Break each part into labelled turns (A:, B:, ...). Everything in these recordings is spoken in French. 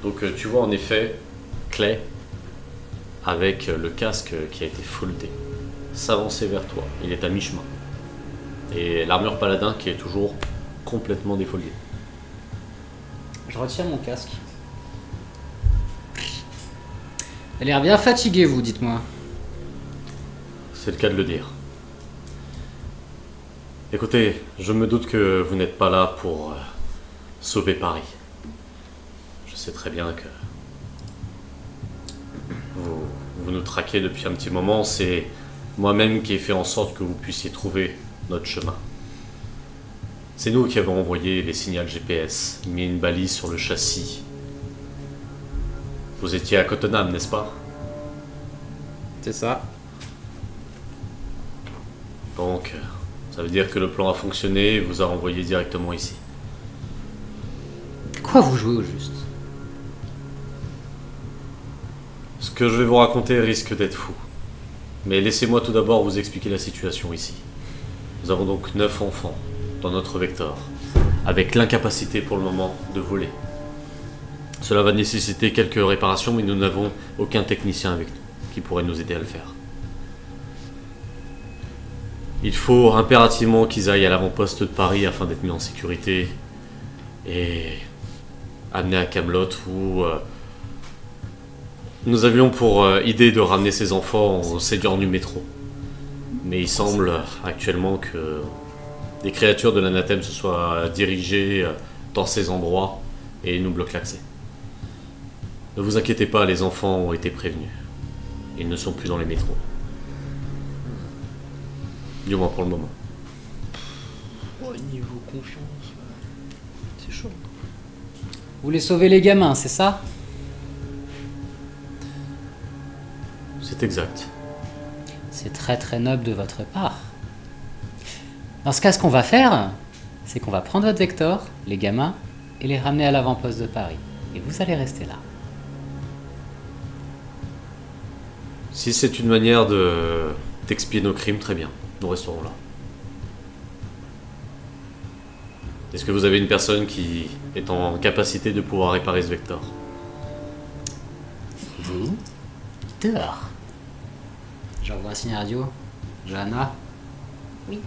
A: Donc tu vois en effet Clay, avec le casque qui a été foldé, s'avancer vers toi. Il est à mi-chemin. Et l'armure paladin qui est toujours complètement défoliée.
B: Je retire mon casque. Elle a l'air bien fatiguée, vous, dites-moi.
A: C'est le cas de le dire. Écoutez, je me doute que vous n'êtes pas là pour sauver Paris. Je sais très bien que vous nous traquez depuis un petit moment. C'est moi-même qui ai fait en sorte que vous puissiez trouver notre chemin. C'est nous qui avons envoyé les signaux GPS, mis une balise sur le châssis. Vous étiez à Cottenham, n'est-ce pas?
B: C'est ça.
A: Donc, ça veut dire que le plan a fonctionné et vous a renvoyé directement ici.
B: Quoi vous jouez au juste?
A: Ce que je vais vous raconter risque d'être fou. Mais laissez-moi tout d'abord vous expliquer la situation ici. Nous avons donc 9 enfants dans notre vecteur, avec l'incapacité pour le moment de voler. Cela va nécessiter quelques réparations, mais nous n'avons aucun technicien avec nous qui pourrait nous aider à le faire. Il faut impérativement qu'ils aillent à l'avant-poste de Paris afin d'être mis en sécurité et amenés à Camelot où nous avions pour idée de ramener ces enfants au Seigneur du métro. Mais il semble actuellement que des créatures de l'anathème se soient dirigées dans ces endroits et nous bloquent l'accès. Ne vous inquiétez pas, les enfants ont été prévenus. Ils ne sont plus dans les métros. Du moins pour le moment.
C: Oh, niveau confiance, c'est chaud.
B: Vous voulez sauver les gamins, c'est ça?
A: C'est exact.
B: C'est très très noble de votre part. Dans ce cas, ce qu'on va faire, c'est qu'on va prendre votre Vector, les gamins, et les ramener à l'avant-poste de Paris. Et vous allez rester là.
A: Si c'est une manière d'expier nos crimes, très bien. Nous resterons là. Est-ce que vous avez une personne qui est en capacité de pouvoir réparer ce vecteur?
B: Vous? Dehors. J'envoie un signe radio. Johanna?
D: Oui.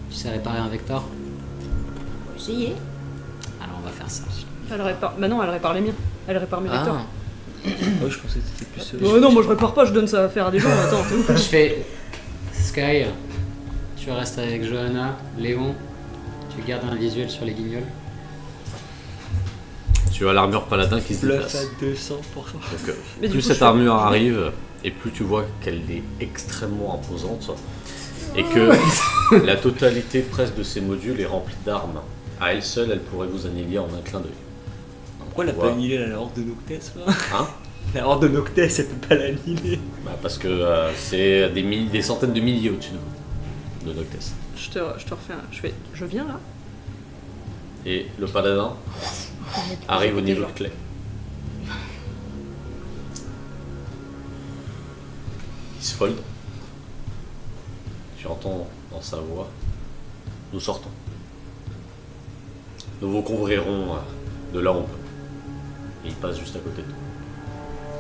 B: Tu sais réparer un Vector?
D: Essayez.
B: Alors on va faire ça.
E: Elle répare. Bah non, elle répare les miens. Elle répare mes vecteurs.
C: Ah, ouais, je pensais que c'était plus.
E: Non, moi je répare pas, je donne ça à faire à des gens. Attends, t'es ouf.
B: Je fais... Sky, tu restes avec Johanna, Léon, tu gardes un visuel sur les guignols.
A: Tu as l'armure paladin qui se
C: Bluff à
A: déplace.
C: 200%.
A: Donc,
E: Mais du
A: plus
E: coup,
A: cette
E: je-
A: armure arrive, et plus tu vois qu'elle est extrêmement imposante, et que la totalité presque de ces modules est remplie d'armes. À elle seule, elle pourrait vous annihiler en un clin d'œil.
C: Pourquoi elle a
A: Ouais.
C: pas annihilé la horde de Noctès là?
A: Hein?
C: La horde de Noctès, elle peut pas l'annihiler.
A: Bah parce que c'est des centaines de milliers au-dessus de vous, de Noctès.
E: Je te refais un. Je viens là.
A: Et le paladin arrive au niveau de Clay. Il se fold. Tu entends dans sa voix. Nous sortons. Nous vous couvrirons de là où on peut. Et il passe juste à côté de toi.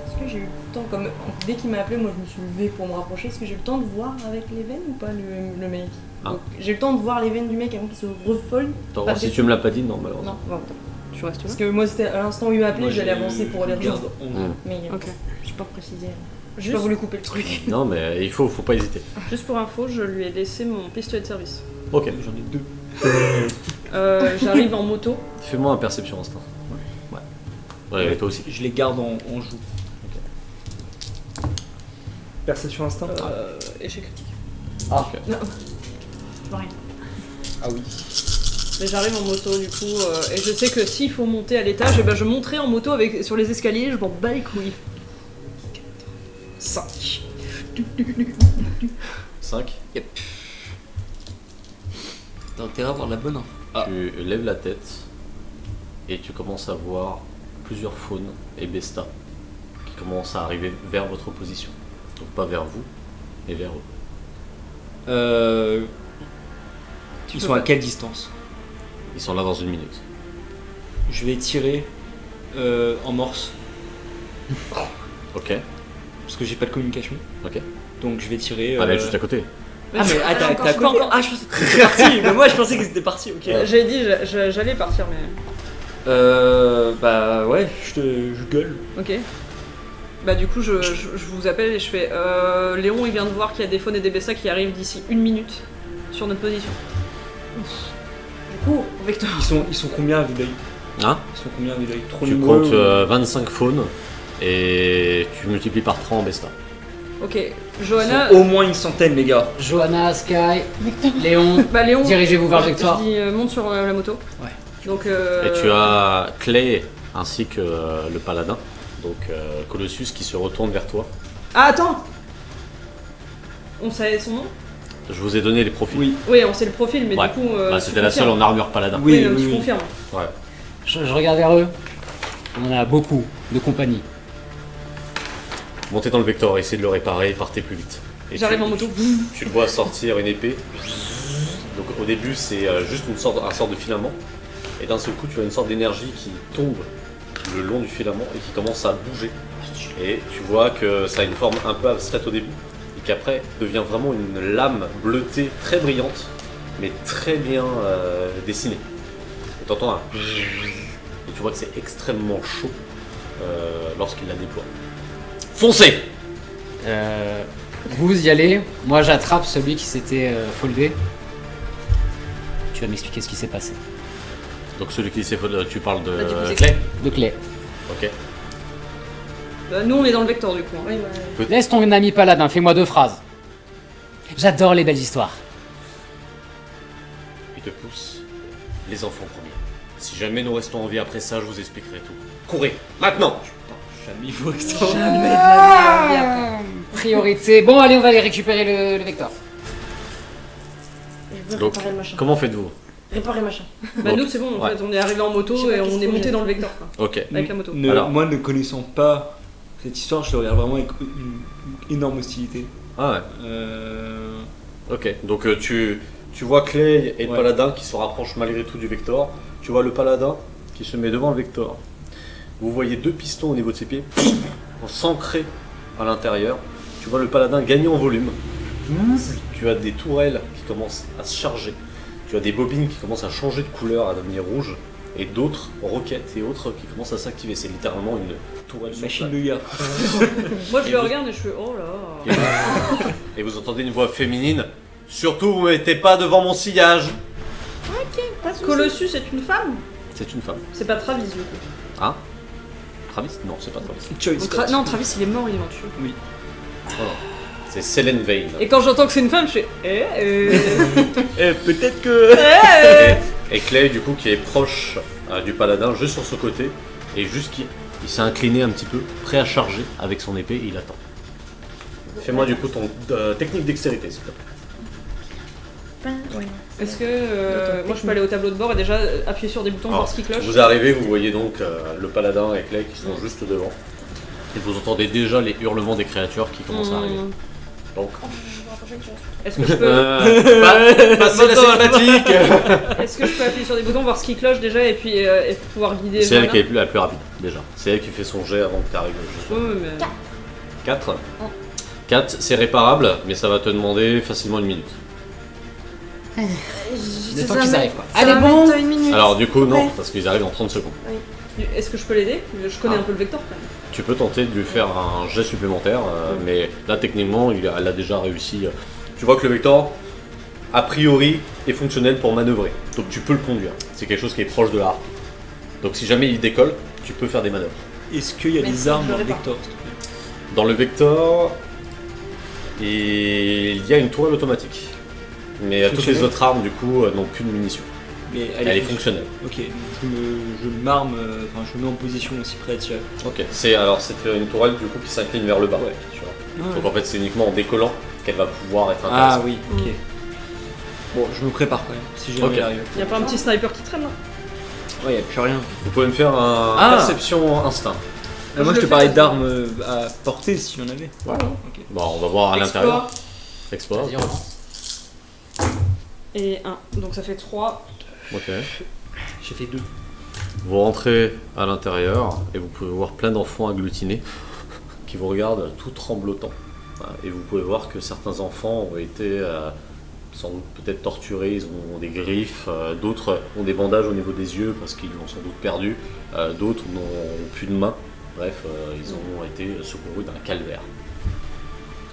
E: Est-ce que j'ai eu le temps, comme dès qu'il m'a appelé, moi je me suis levée pour me rapprocher. Est-ce que j'ai eu le temps de voir avec les veines ou pas le mec?
A: Ah.
E: Donc, j'ai eu le temps de voir les veines du mec avant qu'il se refolle.
A: Attends, si tu me l'as pas dit, non, malheureusement.
E: Non, bon, attends. Tu restes là. Parce que moi c'était à l'instant où il m'a appelé,
C: Moi,
E: j'allais
C: j'ai
E: avancer pour aller rejoindre.
C: garde 11.
E: Mais
D: Ok.
E: j'ai pas précisé. J'ai
D: Juste-
E: pas voulu couper le truc.
A: Non, mais il faut pas hésiter.
E: Juste pour info, je lui ai laissé mon pistolet de service.
A: Ok.
C: J'en ai 2.
E: J'arrive en moto.
A: Fais-moi un perception instinct. Ouais, et toi aussi.
C: Je les garde en joue.
F: Perception instinct.
E: Échec critique.
F: Ah.
A: Ok.
E: Non,
D: Je vois rien.
C: Ah oui.
E: mais j'arrive en moto du coup, et je sais que s'il faut monter à l'étage, et ben je monterai en moto sur les escaliers, je m'en bats les couilles. 5.
A: 5.
C: Yep. T'as intérêt à avoir la bonne info.
A: Tu lèves la tête et tu commences à voir plusieurs faunes et bestas qui commencent à arriver vers votre position. Donc pas vers vous, mais vers eux.
C: Ils sont à quelle distance?
A: Ils sont là dans une minute.
C: Je vais tirer En morse,
A: Ok.
C: parce que j'ai pas de communication.
A: Ok.
C: Donc je vais tirer.
A: Elle est juste à côté.
C: Ah, mais
E: Ah,
C: t'as
E: encore,
C: à
E: je suis pas
C: côté.
E: encore-
C: Ah, je pensais que c'était parti. Mais moi, je pensais que c'était parti, ok.
E: J'avais dit, j'allais partir, mais.
C: Bah ouais, je gueule.
E: Ok. Bah, du coup, je vous appelle et je fais Léon, il vient de voir qu'il y a des faunes et des bessa qui arrivent d'ici 1 minute sur notre position. Du coup, Vector.
C: Ils sont combien à vue d'œil?
A: Hein?
C: Ils sont combien à vue d'œil? Trop
A: Tu
C: nombreux
A: comptes
C: ou-
A: 25 faunes et tu multiplies par 3 en besta.
E: Ok,
C: Ils
E: Johanna.
C: sont au moins une centaine, les gars.
B: Johanna, Sky, Léon,
E: Bah, Léon.
B: dirigez-vous vers le Vector.
E: Je dis, monte sur la moto.
B: Ouais.
E: Donc.
A: Et tu as Clay ainsi que le paladin, donc Colossus qui se retourne vers toi.
E: Ah, attends. On savait son nom?
A: Je vous ai donné les profils.
C: Oui.
E: Oui, on sait le profil, mais
A: Ouais.
E: du coup.
A: Bah,
E: tu
A: c'était la seule
E: confirmes.
A: en armure paladin.
C: Oui,
E: Oui, mais
C: oui,
E: tu
C: oui.
E: confirmes.
A: Ouais.
B: Je regarde vers eux. On en a beaucoup de compagnie.
A: Montez dans le Vector, essayez de le réparer et partez plus vite. Et
E: J'arrive
A: tu-
E: en moto.
A: Tu le vois sortir une épée. Donc au début c'est juste un sort de filament. Et d'un seul coup tu as une sorte d'énergie qui tombe le long du filament et qui commence à bouger. Et tu vois que ça a une forme un peu abstraite au début. Et qu'après devient vraiment une lame bleutée très brillante. Mais très bien dessinée. Et t'entends un... Et tu vois que c'est extrêmement chaud lorsqu'il la déploie. Foncez!
B: Vous y allez, moi j'attrape celui qui s'était foldé. Tu vas m'expliquer ce qui s'est passé.
A: Donc celui qui s'est tu parles de
E: Bah, du coup, c'est
A: Clay.
B: De clé.
A: Ok.
E: Bah, nous, on est dans le Vector, du coup. hein.
B: Laisse ton ami paladin, fais-moi 2 phrases. J'adore les belles histoires.
A: Il te pousse. Les enfants premiers. Si jamais nous restons en vie après ça, je vous expliquerai tout. Courez, maintenant!
C: Jamais il faut rester en-
E: Jamais de la vie, après.
B: Priorité. Bon, allez, on va aller récupérer le Vector.
E: Je veux
A: Donc,
E: réparer le machin.
A: comment faites-vous?
E: Réparer le machin. Bah,
A: Donc,
E: nous, c'est bon, en
A: ouais.
E: fait, on est arrivé en moto
D: Je sais pas
E: et
D: qu'est-ce
E: on est
D: qu'on
E: monté
D: fait.
E: dans le Vector, quoi.
A: Ok.
E: Avec la moto.
A: Alors.
C: Moi, ne connaissant pas cette histoire, je le regarde vraiment avec une énorme hostilité.
A: Ah ouais. Ok. Donc tu vois Clay et le
C: Ouais.
A: paladin qui se rapprochent malgré tout du Vector. Tu vois le paladin qui se met devant le Vector. Vous voyez 2 pistons au niveau de ses pieds, s'ancrer à l'intérieur. Tu vois le paladin gagner en volume. Tu as des tourelles qui commencent à se charger. Tu as des bobines qui commencent à changer de couleur, à devenir rouges. Et d'autres roquettes et autres qui commencent à s'activer. C'est littéralement une tourelle sur
C: Machine
A: place.
C: de guerre.
E: Moi, je
A: Et
E: le
A: vous-
E: regarde et je fais oh là.
A: Et vous entendez une voix féminine. Surtout, vous mettez pas devant mon sillage.
E: Colossus est une femme?
A: C'est une femme.
E: C'est pas Travis, du coup.
A: Hein? Travis? Non, c'est pas Travis.
C: Choice.
E: Non, Travis, il est mort, il m'a tué.
A: Oh. C'est Selene Vane.
E: Et quand j'entends que c'est une femme, je fais
C: Peut-être que.
A: Et Clay, du coup, qui est proche du paladin, juste sur ce côté, et juste il s'est incliné un petit peu, prêt à charger avec son épée, et il attend. Fais-moi du coup ton technique dextérité, s'il te plaît.
E: Est-ce que moi je peux aller au tableau de bord et déjà appuyer sur des boutons,
A: Alors,
E: voir ce qui cloche?
A: Vous arrivez, vous voyez donc le paladin et Clay qui sont juste devant. Et vous entendez déjà les hurlements des créatures qui commencent à arriver. Donc,
E: Est-ce que je peux,
A: passez la cinématique.
E: est-ce que je peux appuyer sur des boutons, voir ce qui cloche déjà et puis et pouvoir guider
A: C'est elle
E: Johanna?
A: qui est la plus rapide, déjà. C'est elle qui fait son jet avant que tu arrives.
E: Ouais, mais...
A: 4. 4, c'est réparable, mais ça va te demander facilement 1 minute.
B: Le temps qu'ils arrivent, quoi.
D: Ça
B: Allez,
D: va
B: bon.
D: mettre une minute.
A: Alors du coup, non,
D: Ouais.
A: parce qu'ils arrivent en 30 secondes.
E: Est-ce que je peux l'aider? Je connais
A: Ah.
E: un peu le Vector quand même.
A: Tu peux tenter de lui faire un jet supplémentaire, mais là, techniquement, elle a déjà réussi. Tu vois que le Vector, a priori, est fonctionnel pour manœuvrer. Donc tu peux le conduire. C'est quelque chose qui est proche de la harpe. Donc si jamais il décolle, tu peux faire des manœuvres.
C: Est-ce qu'il y a
E: Mais
C: des
E: ça,
C: armes
E: je
C: dans le
E: l'aurais pas.
C: Vector, s'il te plaît?
A: Dans le Vector, il y a une tourelle automatique. Mais toutes les
C: Fonctionnelle.
A: autres armes, du coup, n'ont qu'une munition.
C: Mais
A: Elle est fonctionnelle.
C: Ok, je m'arme, enfin je me mets en position aussi prêt à tirer.
A: Ok, c'est une tourelle du coup qui s'incline vers le bas.
C: Ouais.
A: Tu vois. Donc en fait, c'est uniquement en décollant qu'elle va pouvoir être
C: Ah
A: intéressante.
C: oui, ok. Bon, je me prépare quand même, si jamais
A: Ok.
C: il arrive.
E: Y'a pas un petit sniper qui traîne là?
C: Ouais, y'a plus rien.
A: Vous pouvez me faire un
C: Ah.
A: perception instinct.
C: Ah, moi
E: je
C: je
E: le
C: te parlais
E: fais.
C: d'armes à portée si j'en avais.
A: Ouais.
C: Ok.
A: Bon, on va voir à l'intérieur.
E: Exploit
A: Exploit.
B: Vas-y, Roland.
E: et 1. Donc ça fait 3.
A: Ok.
C: J'ai fait 2.
A: Vous rentrez à l'intérieur et vous pouvez voir plein d'enfants agglutinés qui vous regardent tout tremblotants. Et vous pouvez voir que certains enfants ont été sans doute peut-être torturés, ils ont des griffes, d'autres ont des bandages au niveau des yeux parce qu'ils l'ont sans doute perdu, d'autres n'ont plus de mains. Bref, ils ont été secourus d'un calvaire.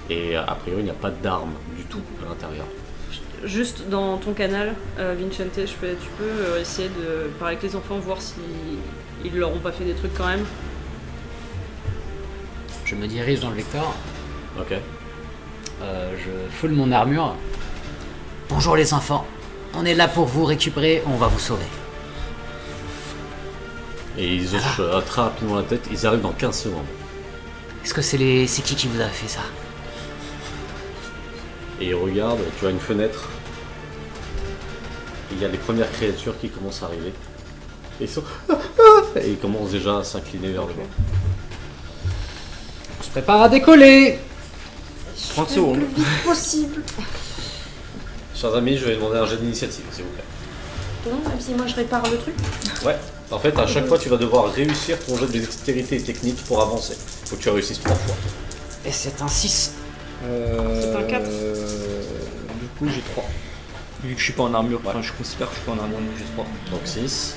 A: Et a priori, il n'y a pas d'armes du tout à l'intérieur.
E: Juste dans ton canal, Vincente, tu peux essayer de parler avec les enfants, voir si ils leur ont pas fait des trucs quand même.
B: Je me dirige dans le Vector,
A: Ok.
B: je foule mon armure. Bonjour les enfants, on est là pour vous récupérer, on va vous sauver.
A: Et ils hochent très rapidement la tête, ils arrivent dans 15 secondes.
B: Est-ce que c'est qui vous a fait ça?
A: Et ils regardent, tu as une fenêtre. Il y a les premières créatures qui commencent à arriver. Et ils sont... Et ils commencent déjà à s'incliner vers le bas.
B: On se prépare à décoller.
C: 30 secondes.
D: Le plus vite possible.
A: Chers amis, je vais demander un jet d'initiative, s'il vous plaît.
D: Non, même si moi je répare le truc.
A: Ouais. En fait, à chaque fois, tu vas devoir réussir ton jet de dextérité et technique pour avancer. Faut que tu réussisses 3 fois.
B: Et c'est un 6.
E: C'est un 4.
C: Du coup, j'ai 3. Vu que je suis pas en armure, enfin, je considère que je suis pas en armure, donc j'ai 3.
A: Donc 6.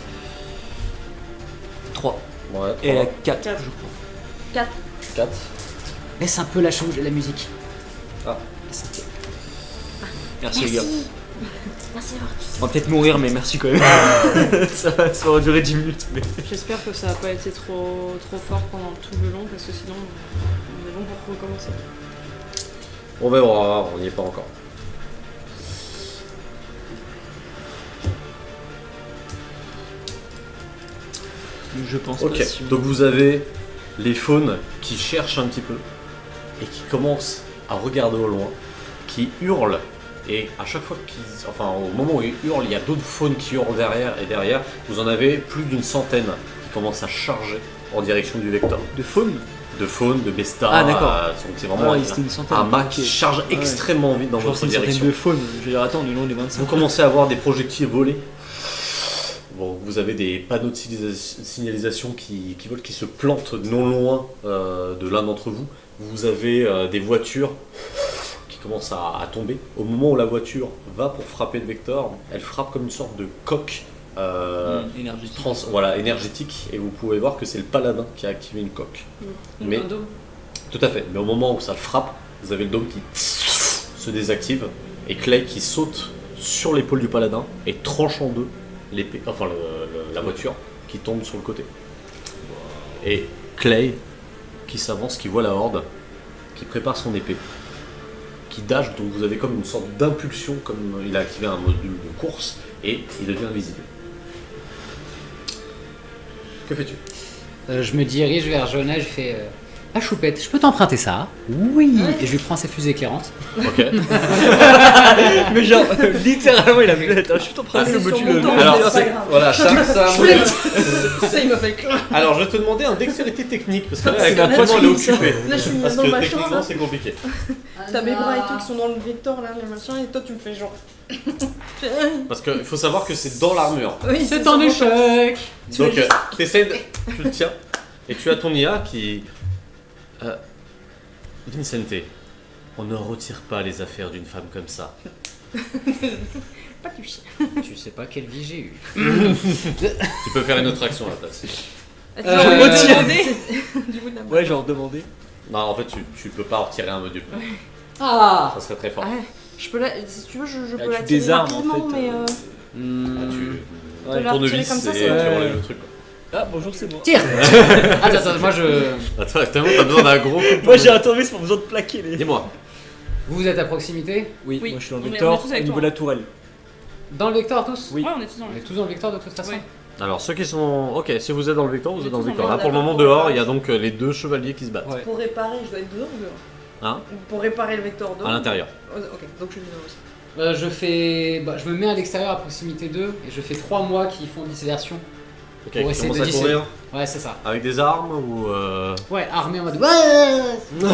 C: 3.
A: Ouais.
C: Et
A: 3,
C: 4,
E: Quatre.
C: je crois.
D: 4.
A: 4.
B: Laisse un peu la musique.
A: Ah.
B: Laisse un peu.
C: Merci les gars.
D: Merci Ortiz.
C: On va peut-être mourir, mais merci quand même. ça va durer 10 minutes. Mais...
E: J'espère que ça n'a pas été trop fort pendant tout le long, parce que sinon on est bon pour recommencer.
A: On verra, on n'y est pas encore.
C: Je pense
A: Ok,
C: pas si...
A: donc vous avez les faunes qui cherchent un petit peu et qui commencent à regarder au loin, qui hurlent. Et à chaque fois qu'ils... Enfin, au moment où ils hurlent, il y a d'autres faunes qui hurlent derrière. Et derrière, vous en avez plus d'une centaine qui commencent à charger en direction du vecteur.
C: De faune.
A: De faunes, de bestas.
C: Ah, d'accord.
A: Donc c'est vraiment
C: C'était une centaine.
A: un mât qui
C: Ok.
A: charge
C: Ah ouais.
A: extrêmement vite dans
C: Genre,
A: votre
C: c'est une centaine
A: direction.
C: de faunes. Je vais dire, attends, on est loin des 25.
A: Vous commencez à voir des projectiles voler. Bon, vous avez des panneaux de signalisation qui volent, qui se plantent non loin de l'un d'entre vous. Vous avez des voitures qui commencent à tomber. Au moment où la voiture va pour frapper le vecteur, elle frappe comme une sorte de coque
C: énergétique.
A: énergétique. Et vous pouvez voir que c'est le paladin qui a activé une coque. Mais-
E: Un dôme.
A: Tout à fait. Mais au moment où ça le frappe, vous avez le dôme qui se désactive et Clay qui saute sur l'épaule du paladin et tranche en deux l'épée, enfin la voiture qui tombe sur le côté. Et Clay qui s'avance, qui voit la horde, qui prépare son épée, qui dash, donc vous avez comme une sorte d'impulsion, comme il a activé un module de course et il devient invisible. Que fais-tu?
B: Je me dirige vers Jonah, je fais ah choupette, je peux t'emprunter ça? Oui. Et je lui prends ses fusées éclairantes.
A: Ok.
C: Mais genre, littéralement, il a vu la tête. Je suis en train de
D: c'est
C: le
D: sur
C: module.
D: mon temps.
A: Alors,
D: c'est pas
A: c'est,
D: grave.
A: voilà, ça
E: Ça, il m'a fait clair.
A: Alors, je vais te demander un dextérité technique, parce que là,
D: C'est
A: avec la
D: la
A: pointe, elle est
D: tuile, ça.
A: occupée.
D: Là, je suis
A: Parce
D: dans
A: que
D: le machin,
A: techniquement,
D: là.
A: c'est compliqué.
D: T'as mes bras et tout qui sont dans le vecteur là, les machins, et toi tu me fais genre.
A: Parce qu'il faut savoir que c'est dans l'armure.
D: Oui,
B: C'est
D: sur
B: un
D: mon
B: échec.
A: Donc, tu le tiens, et tu as ton IA qui... Vincente, on ne retire pas les affaires d'une femme comme ça.
D: Pas du chien.
B: Tu sais pas quelle vie j'ai eue.
A: Tu peux faire une autre action à la place.
D: Du bout de la main.
C: Ouais, genre demandé.
A: Non, en fait, tu peux pas retirer un module.
B: Ah.
A: Ça serait très fort.
D: Ah ouais, je peux la. Si tu veux, je
C: Là,
D: peux la
C: tu
D: tirer
C: désarmes, en
D: rapidement,
C: fait,
D: mais.
A: Ah, tu
C: Ouais.
D: la
A: tournes
D: retirer
A: vis
D: comme ça,
A: et
D: c'est-
A: tu
C: Ouais.
A: enlèves le truc. Quoi.
C: Ah, bonjour, c'est moi.
B: Tire. Attends, moi je.
A: Attends, tellement t'as besoin d'un gros coup de
C: Moi, j'ai
A: poing.
C: un tournevis pour besoin de plaquer les.
A: Dis-moi.
B: Vous êtes à proximité?
C: Oui,
E: Oui,
C: moi je suis dans
E: on
C: le
E: est
C: vecteur,
E: tous
C: au
E: avec
C: niveau
E: toi.
C: de la tourelle.
B: Dans le vecteur tous?
C: Oui.
E: Ouais, on est tous dans
B: On
E: le
B: est tous dans le vecteur de toute façon.
E: Ouais.
A: Alors, ceux qui sont... Ok, si vous êtes dans le vecteur, vous
D: On est
A: êtes dans le
D: tous
A: vecteur.
D: en
A: Là, pour le
D: dehors,
A: moment,
D: d'accord.
A: dehors, il y a donc les deux chevaliers qui se battent.
C: Ouais.
D: Pour réparer, je dois être dehors ou dehors
A: Hein?
D: Pour réparer le vecteur d'eau.
A: À l'intérieur.
D: Ok, donc je suis dehors aussi.
B: Je me mets à l'extérieur à proximité d'eux et je fais 3 mois qui font dispersion.
A: Ok,
B: Pour
A: qui
B: essayer
A: commence
B: de
A: à
B: disséquer.
A: courir.
B: Ouais, c'est ça.
A: Avec des armes ou...
B: Ouais, armé en mode ouais.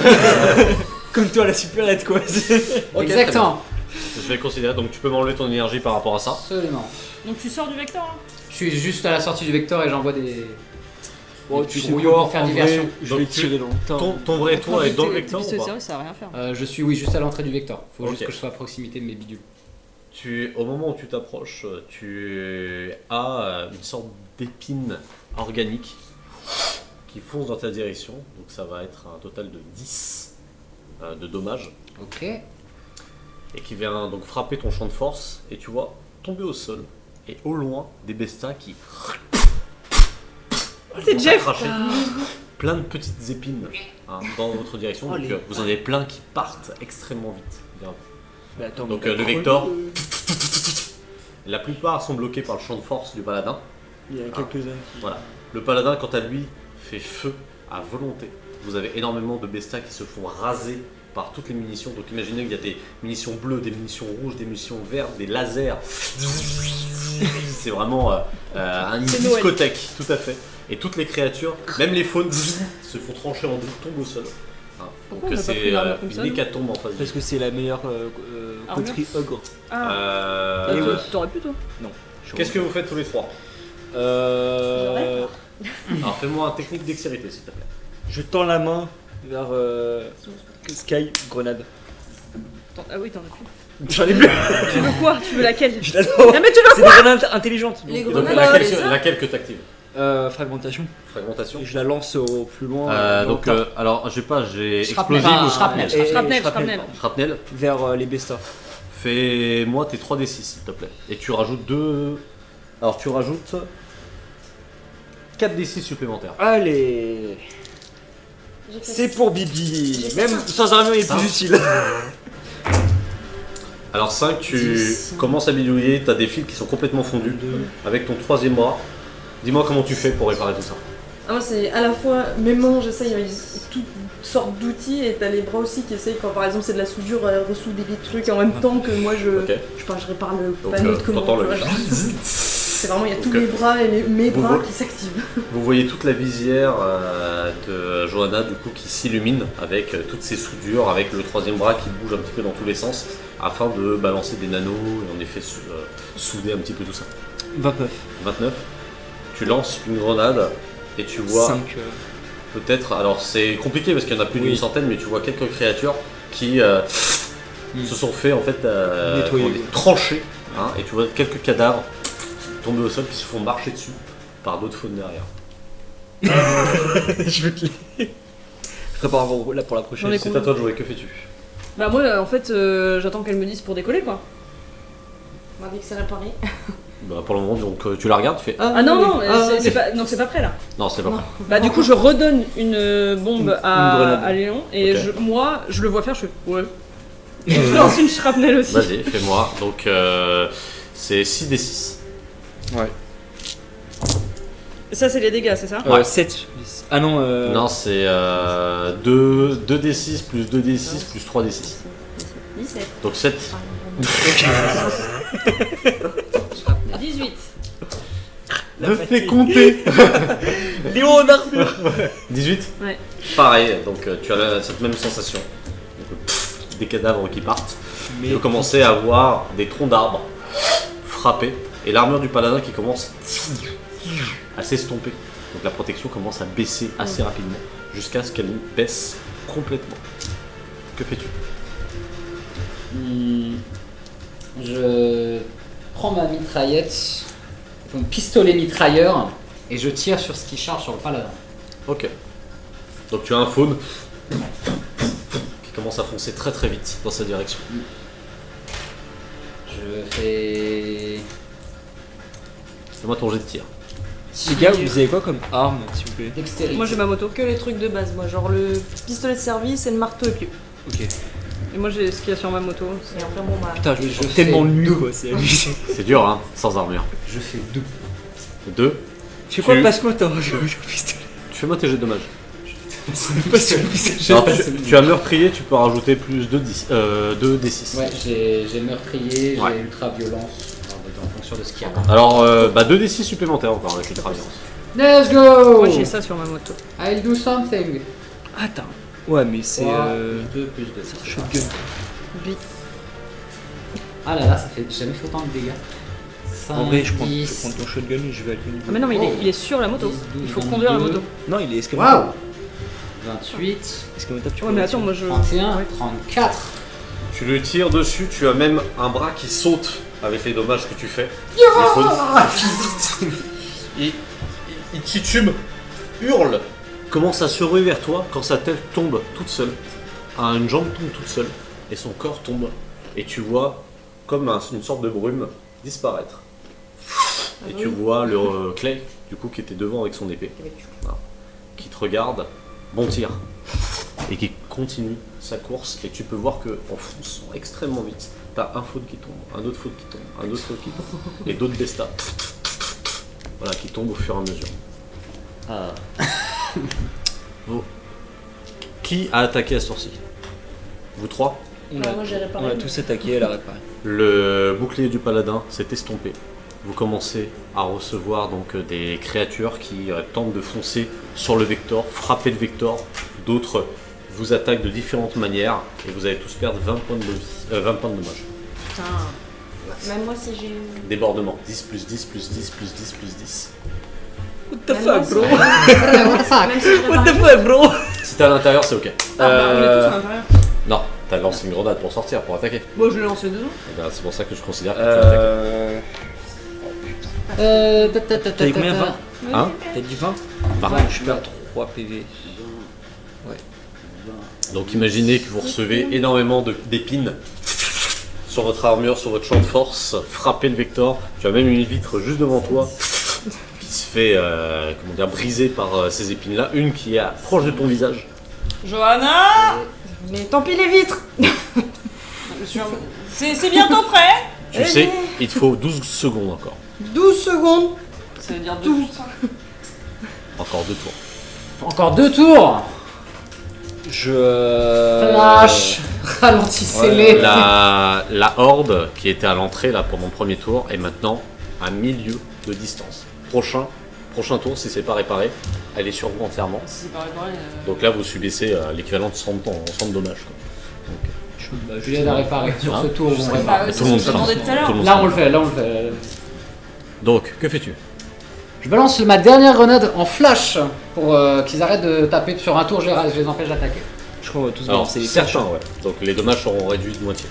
C: Comme toi, la supérette quoi.
A: Ok,
B: Exactement.
A: Je vais considérer, donc tu peux m'enlever ton énergie par rapport à ça.
B: Absolument.
E: Donc tu sors du vecteur là?
B: Je suis juste à la sortie du vecteur et j'envoie des
C: Bon,
B: petits
C: tu sais
B: brouillons
C: quoi,
B: pour faire
C: en
B: diversion.
C: vrai, je vais
A: Donc,
C: tirer dans le tas.
A: Ton vrai toit est dans le
E: Tes
A: vecteur ou
E: pistolets de
A: pas?
E: service, ça va rien faire.
B: Je suis juste à l'entrée du vecteur. Faut juste
A: Ok.
B: que je sois à proximité de mes bidules.
A: Au moment où tu t'approches, tu as une sorte d'épine organique qui fonce dans ta direction. Donc ça va être un total de 10 de dommages.
B: Ok.
A: Et qui vient donc frapper ton champ de force. Et tu vois tomber au sol. Et au loin, des bestas qui...
E: C'est Jeff.
A: cracher plein de petites épines dans votre direction.
C: Oh,
A: Donc
C: les-
A: vous en avez plein qui partent extrêmement vite. Bien.
C: Mais attends,
A: Donc,
C: mais
A: le
C: t'as
A: Vector.
C: crevé,
A: La plupart sont bloqués par le champ de force du paladin.
C: Il y en a quelques-uns qui.
A: Voilà. Le paladin, quant à lui, fait feu à volonté. Vous avez énormément de bestas qui se font raser par toutes les munitions. Donc imaginez qu'il y a des munitions bleues, des munitions rouges, des munitions vertes, des lasers. C'est vraiment une
E: C'est Noël.
A: discothèque, tout à fait. Et toutes les créatures, même les faunes, se font trancher en deux, tombent au sol.
E: Pourquoi
A: Donc
E: on a pas
A: c'est
E: pris l'armure comme ça,
A: une
E: nous
A: hécatombe en face.
C: Parce que c'est la meilleure
E: Armure.
C: coterie ogre.
E: Ah,
C: Et ouais.
E: t'aurais pu toi.
A: Qu'est-ce que vous faites tous les trois?
C: Euh.
A: Alors fais-moi un technique dextérité s'il te plaît.
C: Je tends la main vers Sky, grenade.
E: Ah oui, t'en as plus.
C: J'en ai plus.
E: Tu veux quoi? Tu veux laquelle?
C: Je l'adore.
E: Ah mais tu veux
C: C'est des grenades intelligentes.
D: Les
C: donc,
A: Donc
D: grenades,
A: laquelle,
D: c'est ça
A: laquelle que t'actives?
C: fragmentation.
A: Fragmentation.
C: Et je la lance au plus loin.
A: Donc alors j'ai
B: Shrapnel.
A: explosif ou
B: Shrapnel.
A: shrapnel.
E: Shrapnel.
A: Shrapnel.
C: Vers les bestas.
A: Fais-moi tes 3d6 s'il te plaît. Et tu rajoutes 2. Alors tu rajoutes 4d6 supplémentaires.
C: Allez.
D: J'ai fait
C: C'est pour Bibi.
D: J'ai fait
C: Même
D: ça.
C: sans armure, il est
A: Ah.
C: plus utile.
A: Alors 5, tu
C: 10.
A: commences à bidouiller, t'as des fils qui sont complètement fondus avec ton troisième bras. Dis-moi comment tu fais pour réparer tout ça.
D: Ah, moi, c'est à la fois mes mains, j'essaye avec toutes sortes d'outils, et t'as les bras aussi qui essayent, quand par exemple c'est de la soudure, ressouder des trucs en même temps que moi je.
A: Ok.
D: Je sais pas, je répare le
A: Donc
D: panneau de commande.
A: t'entends le.
D: tu vois, genre. C'est vraiment, il y a tous
A: Donc,
D: mes bras et mes
A: vous
D: bras
A: vo-
D: qui s'activent.
A: Vous voyez toute la visière de Johanna du coup qui s'illumine avec toutes ces soudures, avec le troisième bras qui bouge un petit peu dans tous les sens afin de balancer des nanos et en effet souder un petit peu tout ça.
C: 29.
A: 29. Tu lances une grenade et tu vois
C: 5.
A: peut-être, alors c'est compliqué parce qu'il y en a plus d'une
C: Oui.
A: centaine, mais tu vois quelques créatures qui se sont fait en fait
C: Nettoyer,
A: comment dire,
C: oui.
A: trancher, hein, et tu vois quelques cadavres tomber au sol qui se font marcher dessus par d'autres faunes derrière.
C: Je vais te les. Je prépare là pour la prochaine.
E: J'en ai
A: C'est à toi de jouer, que fais-tu?
E: Bah moi en fait j'attends qu'elle me dise pour décoller quoi.
D: On m'a dit que c'est réparé.
A: Bah, pour le moment, donc tu la regardes, tu fais
E: Ah non non,
D: Ah,
E: c'est pas prêt là.
A: non, c'est pas
D: Non.
A: vrai.
E: Bah du coup je redonne une bombe
C: Une grenade.
E: à Léon et
A: Ok.
E: moi je le vois faire, je fais ouais. Je lance une shrapnel aussi.
A: Vas-y, fais-moi. Donc c'est 6d6.
C: Ouais.
E: Ça c'est les dégâts, c'est ça?
C: 7. Ah non,
A: Non, c'est 2d6 plus 2d6 plus 3d6.
D: 17.
A: Donc 7.
E: 18.
A: Me fais compter.
C: Léon en armure.
A: 18.
E: Ouais.
A: Pareil, donc tu as cette même sensation. Donc, des cadavres qui partent.
C: Mais
A: Vous commencez à voir des troncs d'arbres frapper et l'armure du paladin qui commence à s'estomper. Donc la protection commence à baisser assez rapidement jusqu'à ce qu'elle baisse complètement. Que fais-tu?
B: Je prends ma mitraillette, mon pistolet mitrailleur, et je tire sur ce qui charge sur le paladin.
A: Ok. Donc tu as un faune qui commence à foncer très très vite dans sa direction.
B: Je fais...
A: Fais-moi ton jet de tir.
C: les gars, vous avez quoi comme arme, s'il vous plaît?
B: Dextérité.
E: Moi j'ai ma moto.
D: Que les trucs de base, moi, genre le pistolet de service et le marteau et pied.
C: Ok.
E: Et moi j'ai ce qu'il y a sur ma moto.
D: Et après, bon, bah.
C: Putain, je
B: Et
C: suis
B: je
C: tellement
B: fais
C: nu
B: deux.
C: quoi, c'est abusé.
A: C'est dur hein, sans armure.
B: Je fais 2.
A: 2.
C: Tu fais quoi,
A: Tu-
C: passe-moi ton pistolet.
A: Fais-moi tes jets de dommages.
C: Pas sur le pistolet.
A: Alors, tu as meurtrier, tu peux rajouter plus 2 d6.
B: Ouais, j'ai meurtrier,
A: Ouais.
B: j'ai ultra violence, en fonction de ce qu'il y a.
A: Alors 2 d6 supplémentaires encore avec l'ultra violence.
B: Let's go!
E: Moi j'ai ça sur ma moto.
B: I'll do something.
C: Attends. Ouais, mais c'est.
B: 2 plus 2.
C: Shotgun.
E: Bi.
B: Ah là là, ça fait jamais fait autant de dégâts.
C: En vrai, je prends
B: 10.
C: ton shotgun et je vais aller.
E: Ah mais non, mais il est sur la moto.
B: 10, 12,
E: Il faut conduire la
B: 22.
E: moto.
C: Non, il est escamotable.
B: Waouh 28,
C: Escamotable, tu
E: Ouais,
C: peux
E: mais
C: le
E: attends, moi je.
B: 31,
E: Ouais.
B: 34.
A: Tu le tires dessus, tu as même un bras qui saute avec les dommages que tu fais. Il titube, hurle, commence à se ruer vers toi quand sa tête tombe toute seule. Une jambe tombe toute seule et son corps tombe. Et tu vois comme une sorte de brume disparaître. Et tu vois le Clay, du coup, qui était devant avec son épée, voilà, qui te regarde, bon tir, et qui continue sa course. Et tu peux voir que en fonçant extrêmement vite, t'as un faune qui tombe, un autre faune qui tombe, un autre faune qui tombe, et d'autres bestas, voilà, qui tombent au fur et à mesure. Qui a attaqué à ce tour-ci? Vous trois?
C: On
D: Ouais,
C: a,
D: moi, j'ai réparé.
C: on a tous attaqué, elle a réparé.
A: Le bouclier du paladin s'est estompé. Vous commencez à recevoir donc des créatures qui tentent de foncer sur le Vector, frapper le Vector. D'autres vous attaquent de différentes manières et vous allez tous perdre 20 points de vie, 20 points de dommage.
D: Putain. Même moi, si j'ai eu.
A: Débordement, 10 plus 10 plus 10 plus 10 plus 10.
C: What the
D: Même moi,
C: fuck,
D: si
C: bro?
D: Même si je
C: What the
D: réparais.
C: fuck, bro?
A: Si t'es à l'intérieur, c'est ok.
E: Ah bah, on est tous à l'intérieur.
A: Non, t'as lancé une grenade pour sortir, pour attaquer.
E: Moi je l'ai lancé dedans.
A: Eh ben, c'est pour ça que je considère que tu as attaqué.
C: T'as dit combien, 20?
A: Hein?
C: T'as dit 20?
A: Bah,
C: Je perds 3 PV.
A: Donc imaginez que vous recevez énormément d'épines sur votre armure, sur votre champ de force, frappez le Vector. Tu as même une vitre juste devant toi qui se fait comment dire, briser par ces épines-là. Une qui est proche de ton visage.
E: Johanna.
D: Mais tant pis les vitres.
E: C'est bientôt prêt.
A: Tu sais, il te faut 12 secondes encore.
D: 12 secondes.
E: Ça veut dire 12.
A: Encore 2 tours.
B: Encore 2 tours. Flash. Ralentissez-les.
A: La horde qui était à l'entrée là pendant le premier tour est maintenant à 1000 lieues de distance. Prochain tour, si c'est pas réparé, elle est sur vous entièrement.
E: C'est pareil, pareil.
A: Donc là, vous subissez l'équivalent de 100 dommages. Quoi.
B: Je l'aide à réparer sur ce tour. On répare.
E: Bah,
A: Tout le monde
E: c'est ce que je demandais tout à l'heure.
A: tout le monde
B: Là on le fait, là on le fait.
A: Donc, que fais-tu?
B: Je balance ma dernière grenade en flash pour qu'ils arrêtent de taper sur un tour, je les empêche d'attaquer.
C: Je crois qu'on va tous
A: Alors,
C: balancer les
A: certains, ouais. Donc les dommages seront réduits de moitié.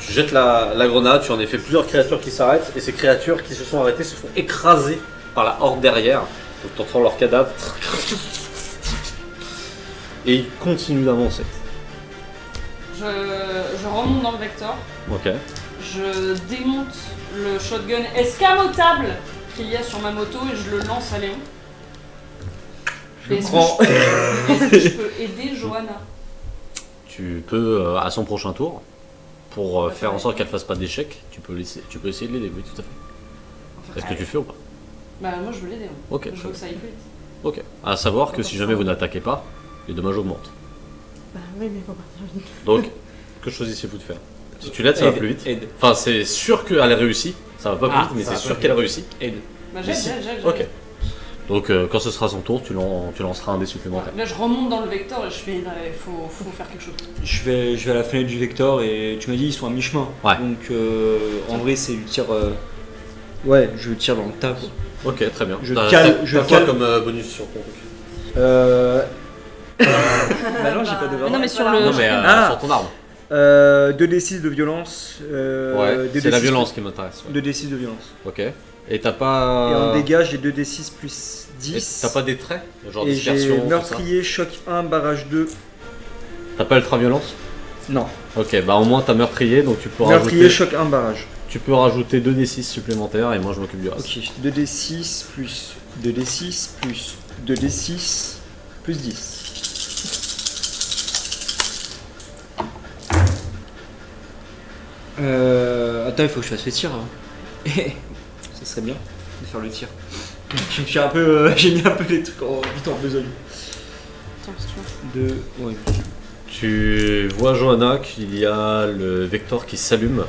A: Tu jettes la grenade, tu en effet plusieurs créatures qui s'arrêtent, et ces créatures qui se sont arrêtées se font écraser par la horde derrière. Donc tu entends leurs cadavres. Et ils continuent d'avancer.
E: Je remonte dans le Vector.
A: Ok.
E: Je démonte le shotgun escamotable qu'il y a sur ma moto et je le lance à Léon. Est-ce que je peux aider Johanna?
A: Tu peux, à son prochain tour, pour faire en sorte qu'elle fasse pas d'échec, tu peux essayer de l'aider, oui, tout à fait. Est-ce que tu fais ou pas?
E: Bah moi je veux l'aider.
A: Ok,
E: Je veux que ça aille plus vite.
A: ok. À savoir que si jamais vous n'attaquez pas, les dommages augmentent.
D: Bah oui, mais faut partir vite.
A: Donc, que choisissez-vous de faire? Si tu l'aides, ça va plus vite.
C: Aide.
A: Enfin, c'est sûr qu'elle réussit. Ça va pas plus
C: Ah,
A: vite, mais
C: ça
A: c'est
C: va
A: sûr
C: pas
A: qu'elle
C: plus
A: réussit.
C: Aide.
E: Bah
A: Mais
E: j'aide.
A: si. Ok. Donc, quand ce sera son tour, tu lanceras un dé supplémentaire.
E: Là je remonte dans le Vector et je fais il faut faire quelque chose.
C: Je vais à la fenêtre du Vector et tu m'as dit ils sont à mi-chemin.
A: Ouais.
C: Donc en vrai c'est du tir. Ouais, je tire dans le tas. Quoi.
A: Ok, très bien.
C: Je
A: T'as-
C: cale-
A: t'as
C: je
A: quoi
C: cale-
A: comme bonus sur ton truc?
C: Bah non, j'ai pas de
E: Mais non mais sur
D: Voilà.
E: le.
A: Non, mais
C: Ah.
A: sur ton arme.
C: 2d6 de violence.
A: Ouais, c'est la violence qui m'intéresse. Ouais.
C: 2d6 de violence.
A: Ok. Et t'as
C: Et
A: pas.
C: en dégâts, j'ai 2d6 plus
A: Et
C: 10.
A: t'as pas des traits? Genre
C: Et j'ai
A: dispersion, tout ça?
C: meurtrier, choc 1, barrage 2.
A: T'as pas ultra violence?
C: Non,
A: Ok, bah au moins t'as meurtrier, donc tu peux
C: meurtrier,
A: rajouter.
C: choc 1, barrage.
A: Tu peux rajouter 2d6 supplémentaires et moi je m'occupe du reste.
C: Ok, 2d6 plus 2d6 plus 2d6 plus 10. Attends, il faut que je fasse le tir. Hein. Ça serait bien de faire le tir. J'ai mis un peu les trucs vite en besogne.
E: Attends, si tu veux.
C: Ouais.
A: Tu vois, Johanna, qu'il y a le vecteur qui s'allume,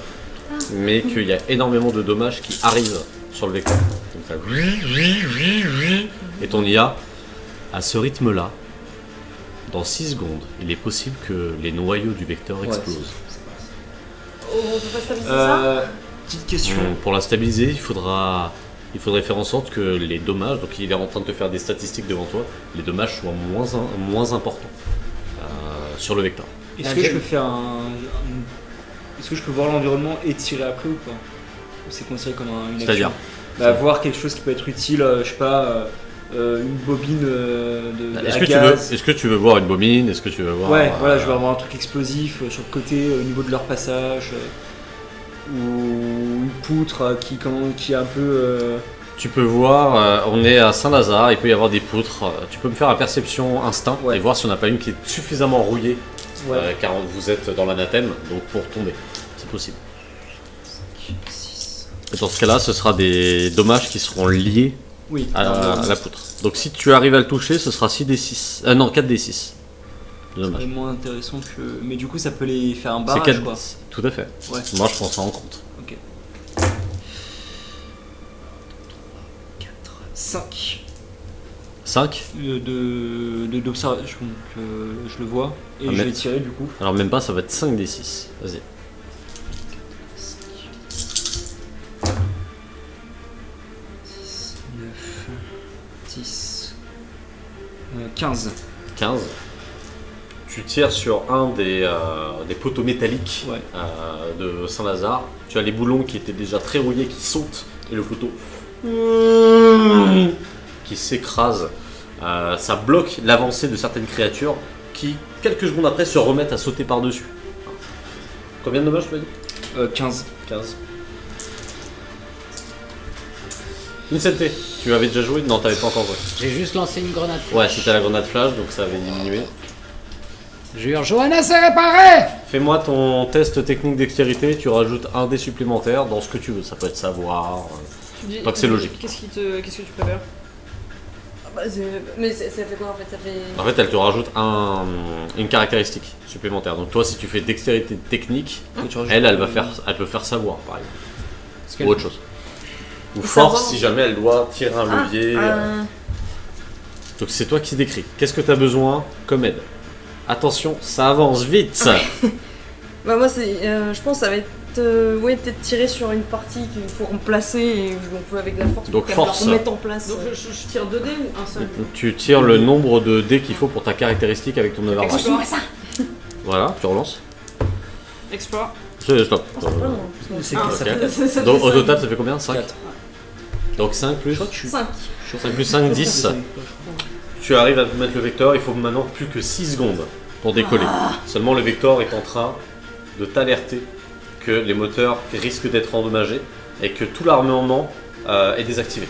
A: mais qu'il y a énormément de dommages qui arrivent sur le vecteur. Donc, ça... Et ton IA, à ce rythme-là, dans 6 secondes, il est possible que les noyaux du vecteur explosent.
D: Oh, on peut pas stabiliser ça
C: Petite question.
A: Pour la stabiliser, il faudrait faire en sorte que les dommages, donc il est en train de te faire des statistiques devant toi, les dommages soient moins importants sur le vecteur.
C: Est-ce que je peux faire Est-ce que je peux voir l'environnement et tirer après ou pas? Ou c'est considéré comme une action?
A: C'est-à-dire
C: voir quelque chose qui peut être utile, je sais pas, une bobine
A: est-ce
C: à
A: que
C: gaz.
A: est-ce que tu veux voir une bobine? Est-ce que tu veux voir
C: Ouais, voilà, je veux avoir un truc explosif sur le côté au niveau de leur passage, ou une poutre qui est un peu.
A: Tu peux voir, on est à Saint-Lazare, il peut y avoir des poutres. Tu peux me faire la perception instinct et voir si on n'a pas une qui est suffisamment rouillée, car vous êtes dans l'anathème, donc pour tomber. C'est possible.
C: 6.
A: Et dans ce cas-là, ce sera des dommages qui seront liés
C: Oui,
A: à la poutre. Donc si tu arrives à le toucher, ce sera 6d6. Non, 4d6. Dommage.
C: c'est moins intéressant que. Mais du coup, ça peut les faire un
A: C'est
C: barrage
A: 4
C: quoi.
A: Tout à fait.
C: Ouais.
A: Moi, je prends ça en compte.
C: Ok. 4, 5
A: 5.
C: d'observation, donc je le vois et je
A: mais-
C: vais tirer du coup.
A: Alors même pas, ça va être 5d6. Vas-y.
C: 6, 9, 10, 15.
A: 15. Tu tires sur un des poteaux métalliques
C: Ouais.
A: de Saint-Lazare. Tu as les boulons qui étaient déjà très rouillés qui sautent et le poteau qui s'écrase. Ça bloque l'avancée de certaines créatures qui, quelques secondes après, se remettent à sauter par-dessus. Combien de dommages tu m'as dit
C: 15.
A: 15. Incenté, tu avais déjà joué? Non, t'avais pas encore joué.
B: J'ai juste lancé une grenade.
A: Ouais, c'était la grenade flash, donc ça avait diminué.
B: Jure, Johanna s'est réparée.
A: Fais-moi ton test technique dextérité, tu rajoutes un dé supplémentaire dans ce que tu veux. Ça peut être savoir. Pas que c'est logique.
E: Qu'est-ce que tu préfères?
D: Mais ça fait quoi en fait? Ça fait.
A: En fait, elle te rajoute une caractéristique supplémentaire. Donc toi, si tu fais dextérité technique, elle peut faire savoir, par exemple. Ou autre chose. Ou
D: Savoir.
A: force, si jamais elle doit tirer un levier. Donc c'est toi qui décris. Qu'est-ce que tu as besoin comme aide? Attention, ça avance vite.
D: Bah moi c'est, je pense que ça va être, peut-être tirer sur une partie qu'il faut remplacer et je m'en fous avec la force
A: Donc
D: pour qu'elle
A: force.
D: la remette en place.
E: Donc je tire 2 dés ou un seul?
A: Tu tires le nombre de dés qu'il faut pour ta caractéristique avec ton override.
E: Explore.
A: Voilà, tu relances.
E: Explore.
A: Stop.
D: Ah, c'est pas long,
C: C'est
E: Ah,
C: que ça
A: ok.
C: fait
A: Donc au total, ça fait combien? 5.
C: 4.
A: Donc 5 plus
D: 5.
A: 5 plus 5, 10. Tu arrives à mettre le vecteur, il faut maintenant plus que 6 secondes pour décoller. Seulement le vecteur est en train de t'alerter que les moteurs risquent d'être endommagés et que tout l'armement est désactivé.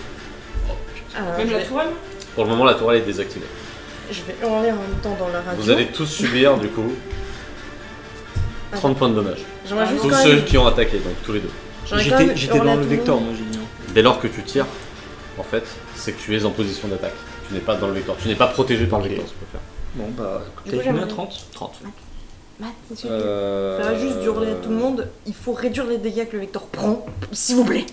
E: Même la tourelle?
A: Pour le moment, la tourelle est désactivée.
D: Je vais hurler en même temps dans la radio.
A: Vous allez tous subir du coup 30 points de dommage.
D: J'aimerais juste
A: Tous
D: quand
A: ceux
D: même.
A: qui ont attaqué, donc tous les deux.
D: J'aimerais quand même
C: J'étais
D: hurler à
C: dans le
D: tout
C: vecteur,
D: monde.
C: moi j'ai dit.
A: Dès lors que tu tires, en fait, c'est que tu es en position d'attaque. Tu n'es pas dans le vecteur. Tu n'es pas protégé par le vecteur, tu peux faire.
C: Bon bah,
D: Du
C: t'as
D: coup,
C: combien?
D: j'aimerais-
C: 30?
A: 30.
D: Matt, c'est sûr. Faire juste hurler à tout le monde. Il faut réduire les dégâts que le vecteur prend, s'il vous plaît.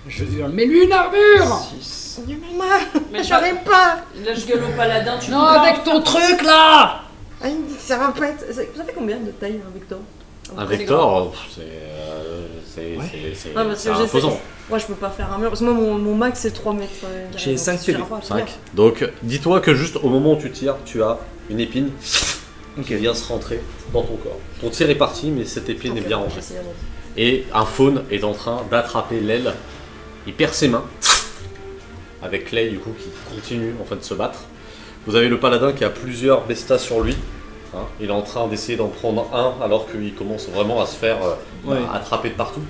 B: Je hurle, mais lui une armure.
C: 6.
D: Maman,
E: Mais
D: j'arrive pas.
E: Là je gueule au paladin, tu
B: Non, avec ton truc là.
D: Ah, il me dit que ça va pas être. Ça fait combien de taille un vecteur?
A: Un vecteur, c'est
D: Ah, parce
A: c'est
D: que j'essaie.
A: imposant.
D: Moi, je peux pas faire un mur parce que moi, mon max c'est 3 mètres.
C: J'ai
D: donc
C: 5
D: ça suffira
C: PV.
D: pas à
A: 5.
D: faire.
A: Donc, dis-toi que juste au moment où tu tires, tu as une épine
C: Ok.
A: qui vient se rentrer dans ton corps. Ton tir est parti, mais cette épine est
D: Ok,
A: bien rangée.
D: j'essaie avant.
A: Et un faune est en train d'attraper l'aile. Il perd ses mains, avec Clay du coup qui continue en fait de se battre. Vous avez le paladin qui a plusieurs bestas sur lui. Hein. Il est en train d'essayer d'en prendre un alors qu'il commence vraiment à se faire attraper de partout.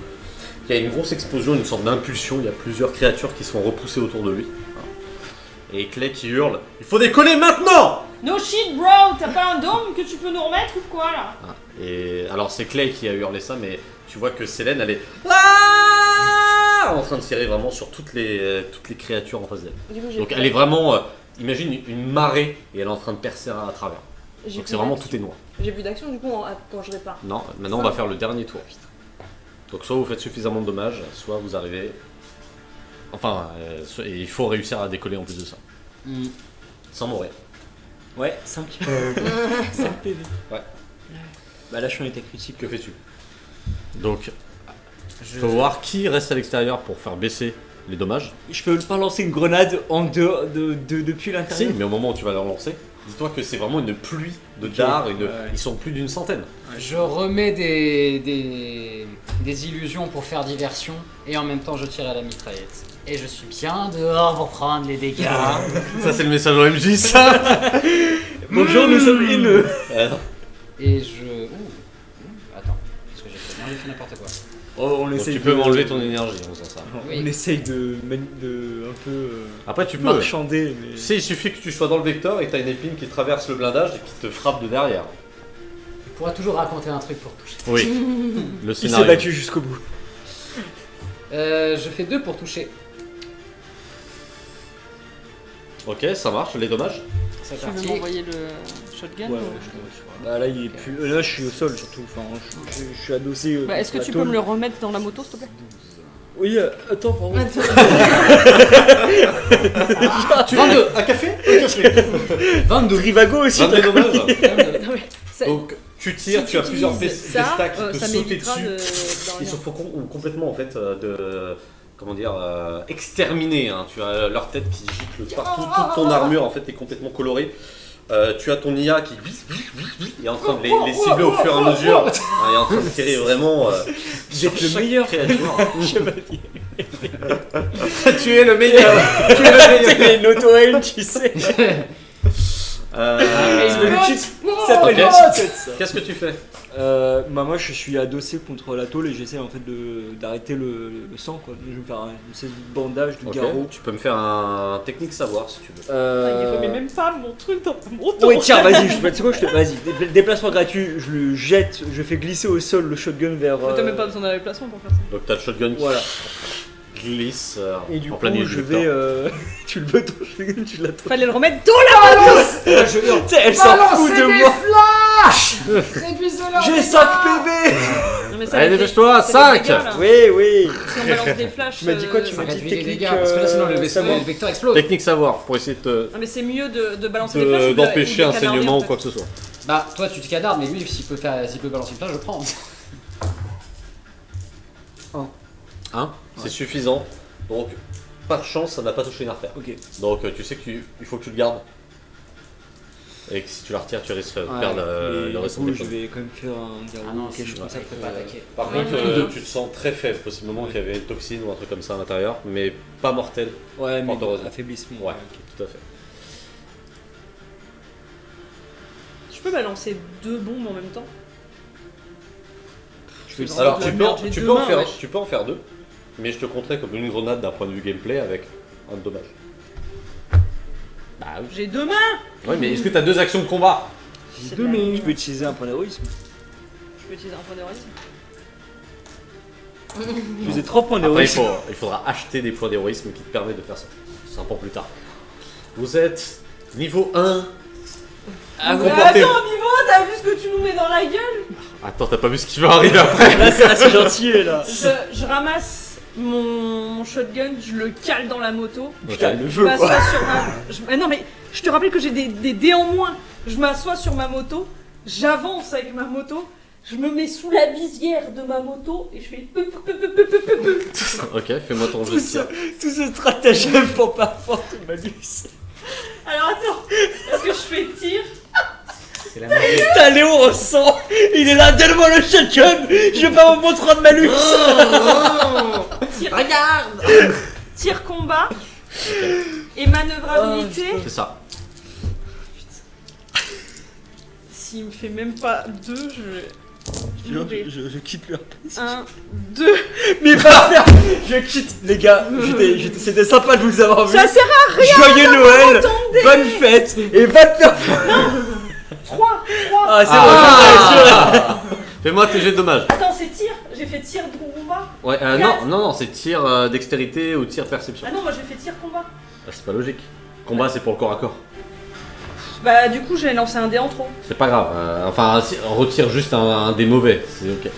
A: Il y a une grosse explosion, une sorte d'impulsion. Il y a plusieurs créatures qui sont repoussées autour de lui. Hein. Et Clay qui hurle: il faut décoller maintenant!
E: No shit bro, t'as pas un dôme que tu peux nous remettre ou quoi là?
A: Ah, et alors c'est Clay qui a hurlé ça, mais tu vois que Célène elle est en train de tirer vraiment sur toutes les créatures en face d'elle.
D: Du coup, j'ai
A: Donc
D: plus
A: elle est
D: d'action.
A: vraiment, imagine une marée et elle est en train de percer à travers.
D: J'ai
A: Donc
D: plus
A: c'est vraiment
D: d'action.
A: tout est noir.
D: J'ai plus d'action du coup quand je répare.
A: Non, maintenant on va faire le dernier tour. Donc soit vous faites suffisamment de dommages, soit vous arrivez. Enfin, et il faut réussir à décoller en plus de ça. Sans mourir.
C: Ouais, 5. 5 PV.
A: Ouais.
C: Bah là je suis en état critique.
A: Que fais-tu? Donc Faut voir qui reste à l'extérieur pour faire baisser les dommages.
C: Je peux pas lancer une grenade en dehors depuis
A: Si,
C: l'intérieur.
A: mais au moment où tu vas leur lancer, dis-toi que c'est vraiment une pluie de
C: Ok,
A: dards.
C: ouais.
A: Ils sont plus d'une centaine.
B: Je remets des illusions pour faire diversion et en même temps je tire à la mitraillette. Et je suis bien dehors pour prendre les dégâts.
A: Ça, c'est le message OMJ, ça.
C: Bonjour, nous sommes haineux.
B: Et je... Attends, qu'est-ce que j'ai fait? Non, j'ai fait n'importe quoi.
C: Oh, on
A: Donc,
C: essaye
A: tu peux
C: de-
A: m'enlever ton énergie en faisant ça.
B: Oui.
C: On essaye de un peu
A: Après, tu peux.
C: marchander, mais...
A: Tu sais, il suffit que tu sois dans le vecteur et que tu as une épine qui traverse le blindage et qui te frappe de derrière.
B: Tu pourras toujours raconter un truc pour toucher.
A: Oui. Le
C: Il s'est
A: scénario.
C: battu jusqu'au bout.
B: Je fais 2 pour toucher.
A: Ok, ça marche, les dommages.
B: C'est
E: Tu veux
B: parti.
E: m'envoyer le shotgun
C: Ouais,
E: ou-
C: Bah là, il est plus... Là, je suis au sol, surtout. Enfin, je suis adossé...
E: Bah, est-ce que
C: contre
E: tu
C: la
E: peux me
C: tôle.
E: le remettre dans la moto, s'il te plaît?
C: Oui, attends, pardon.
B: 22.
A: Un café.
B: 22.
C: Rivago aussi,
A: 22
C: t'as
A: dommages.
E: Non, mais ça-
A: Donc, tu tires,
E: si
A: tu as plusieurs
E: utilises
A: pestacles qui te
E: ça
A: sautent
E: m'évitera
A: dessus.
E: de
A: Ils se
E: rien.
A: font complètement en fait de comment dire exterminés. Hein. Tu as leur tête qui gicle partout, toute ton armure en fait est complètement colorée. Tu as ton IA qui est en train de les cibler au fur et à mesure. Hein, il est en train de tirer vraiment.
C: Vous êtes le
A: chaque
C: meilleur
A: créature.
C: chevalier.
A: Tu es le meilleur. Tu es le meilleur.
C: C'est une auto-aim, tu sais. Ça
A: Ok.
C: s'appelle une petite, ça.
A: Qu'est-ce que tu fais?
C: Bah moi je suis adossé contre la tôle et j'essaie en fait d'arrêter le sang quoi. Je vais me faire une espèce de bandage de
A: Ok,
C: garrot.
A: tu peux me faire un technique savoir si tu veux.
E: Il remet même pas mon truc dans ta moto.
C: Ouais tiens vas-y, vas-y, déplacement gratuit, je le jette, je fais glisser au sol le shotgun vers...
E: Mais t'as même pas besoin d'un déplacement pour faire ça.
A: Donc t'as le shotgun qui
C: Voilà.
A: glisse
C: Et du
A: en
C: coup
A: plein milieu
C: je
A: du
C: vais...
A: vecteur.
C: tu le veux ton shotgun, tu l'as trop...
E: Fallait le remettre dans la moto.
C: Je hurle, tu sais, elle s'en fout de moi. J'ai 5 PV.
E: Non, mais ça,
A: Allez,
E: avec les-
A: dépêche-toi,
E: c'est
A: 5.
E: des dégâts, là.
C: Oui.
E: Si on balance des flashs.
C: Tu m'as dit quoi, tu
B: Ça
C: m'as dit
B: réduit les
C: technique,
B: dégâts, parce que là sinon le vaisseau,
C: savoir.
B: le vecteur explose.
A: Technique savoir pour essayer de
E: Non, mais c'est mieux de balancer des flashs. ou de-
A: d'empêcher
E: ou de
A: un
E: canarder,
A: saignement
E: en
A: ou
E: fait.
A: quoi que ce soit.
B: Bah toi tu te canardes, mais lui s'il peut balancer une flèche, je prends.
A: Hein? C'est suffisant. Donc, par chance, ça n'a pas touché une artère.
C: Ok.
A: Donc, tu sais qu'il faut que tu le gardes. Et que si tu la retires, tu risques de perdre
C: Et
A: le reste
C: du
A: de
C: coup,
A: tes
C: je
A: points.
C: vais quand même faire un
B: Ah
C: garrot
B: non,
C: ou quelque
B: si,
C: chose comme ça.
B: il peut pas attaquer.
A: Par
E: Ouais,
A: contre,
E: ouais.
A: tu te sens très faible, possiblement qu'il y avait une toxine ou un truc comme ça à l'intérieur, mais pas mortel.
C: Ouais, mais
A: Fort heureusement.
C: affaiblissement.
A: Ouais,
C: ok.
A: tout à fait.
E: Je peux balancer 2 bombes en même temps.
C: Je vais
E: C'est
A: Alors,
E: de
A: tu
E: la
A: peux,
E: merde, j'ai
A: tu,
E: deux
A: peux en
E: mains,
A: faire,
E: wesh.
A: tu peux en faire 2, mais je te compterai comme une grenade d'un point de vue gameplay avec un dommage. Bah oui.
E: J'ai 2 mains.
A: Ouais, mais est-ce que tu as 2 actions de combat?
E: C'est de la merde.
C: Tu peux utiliser un point d'héroïsme.
E: Je peux utiliser un point d'héroïsme.
C: Tu faisais 3 points
A: Après,
C: d'héroïsme.
A: il faudra acheter des points d'héroïsme qui te permettent de faire ça. Ce sera pour plus tard. Vous êtes niveau 1.
C: Ah,
E: Mais
A: comportez-
E: attends, Nivo, t'as vu ce que tu nous mets dans la gueule?
A: Attends, t'as pas vu ce qui va arriver après?
C: Là, c'est gentil, là.
E: Je ramasse mon shotgun, je le cale dans la moto.
C: Putain, le
E: Je
C: jeu, quoi.
E: m'assois sur ma. Non, mais je te rappelle que j'ai des dés en moins. Je m'assois sur ma moto, j'avance avec ma moto, je me mets sous la visière de ma moto et je fais.
A: Ok, fais-moi ton jeu
C: Tout
A: de
C: ça,
A: tir.
C: tout ce stratagème pour pas avoir de malus.
E: Alors attends, est-ce que je fais tir?
B: C'est la magie.
C: Putain, Léo, on sent. Il est là, donne-moi le shotgun. Je vais pas mon 3 de malus.
E: Tir. Regarde. Tir combat et manœuvrabilité.
A: C'est ça.
E: S'il me fait même pas 2, je vais. mourir.
C: Je quitte leur
E: 1, 2.
C: Mais va faire. Je quitte, les gars. C'était sympa de vous avoir vu.
E: Ça sert à rien.
C: Joyeux Noël, bonne fête et va te faire.
E: 3.
C: Ah, c'est
A: Ah Fais-moi tes jets de dommages.
E: Attends, c'est tir. J'ai fait tir de combat.
A: Ouais,
E: Quatre.
A: non, c'est tir dextérité ou tir perception.
E: Ah non, moi j'ai fait tir combat.
A: Ah, c'est pas logique. Combat, c'est pour le corps à corps.
E: Bah du coup j'ai lancé un dé en trop.
A: C'est pas grave. Enfin, on retire juste un des mauvais. C'est ok.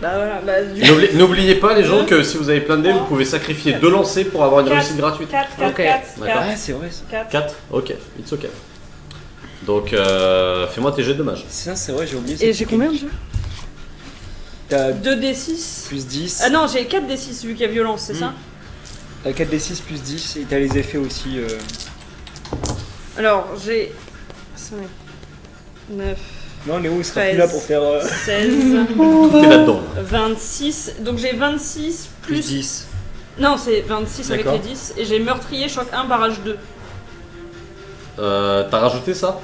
E: Bah voilà, bah du coup.
A: N'oubliez pas, les gens, que si vous avez plein de dés, vous pouvez sacrifier 2 lancers pour avoir une
E: Quatre.
A: réussite gratuite.
E: 4, 4,
B: Ok.
E: 4,
A: D'accord.
C: Ah, c'est vrai ça.
E: 4.
A: 4. Ok, it's ok. Donc, fais-moi tes jets de dommages.
C: C'est vrai, j'ai oublié ça.
E: Et j'ai combien de jeux
C: t'as
E: 2d6.
C: plus 10.
E: Ah non, j'ai 4d6 vu qu'il y a violence, c'est ça?
C: T'as 4d6 plus 10 et t'as les effets aussi.
E: Alors, j'ai 5, 9,
C: Non, Léo il sera
E: 13,
C: plus là pour faire
E: 16,
A: Tout est là-dedans.
E: 26. Donc j'ai 26
C: plus
E: plus.
C: 10.
E: Non, c'est 26 avec
C: D'accord.
E: les 10. Et j'ai meurtrier, choc 1, barrage 2.
A: T'as rajouté ça?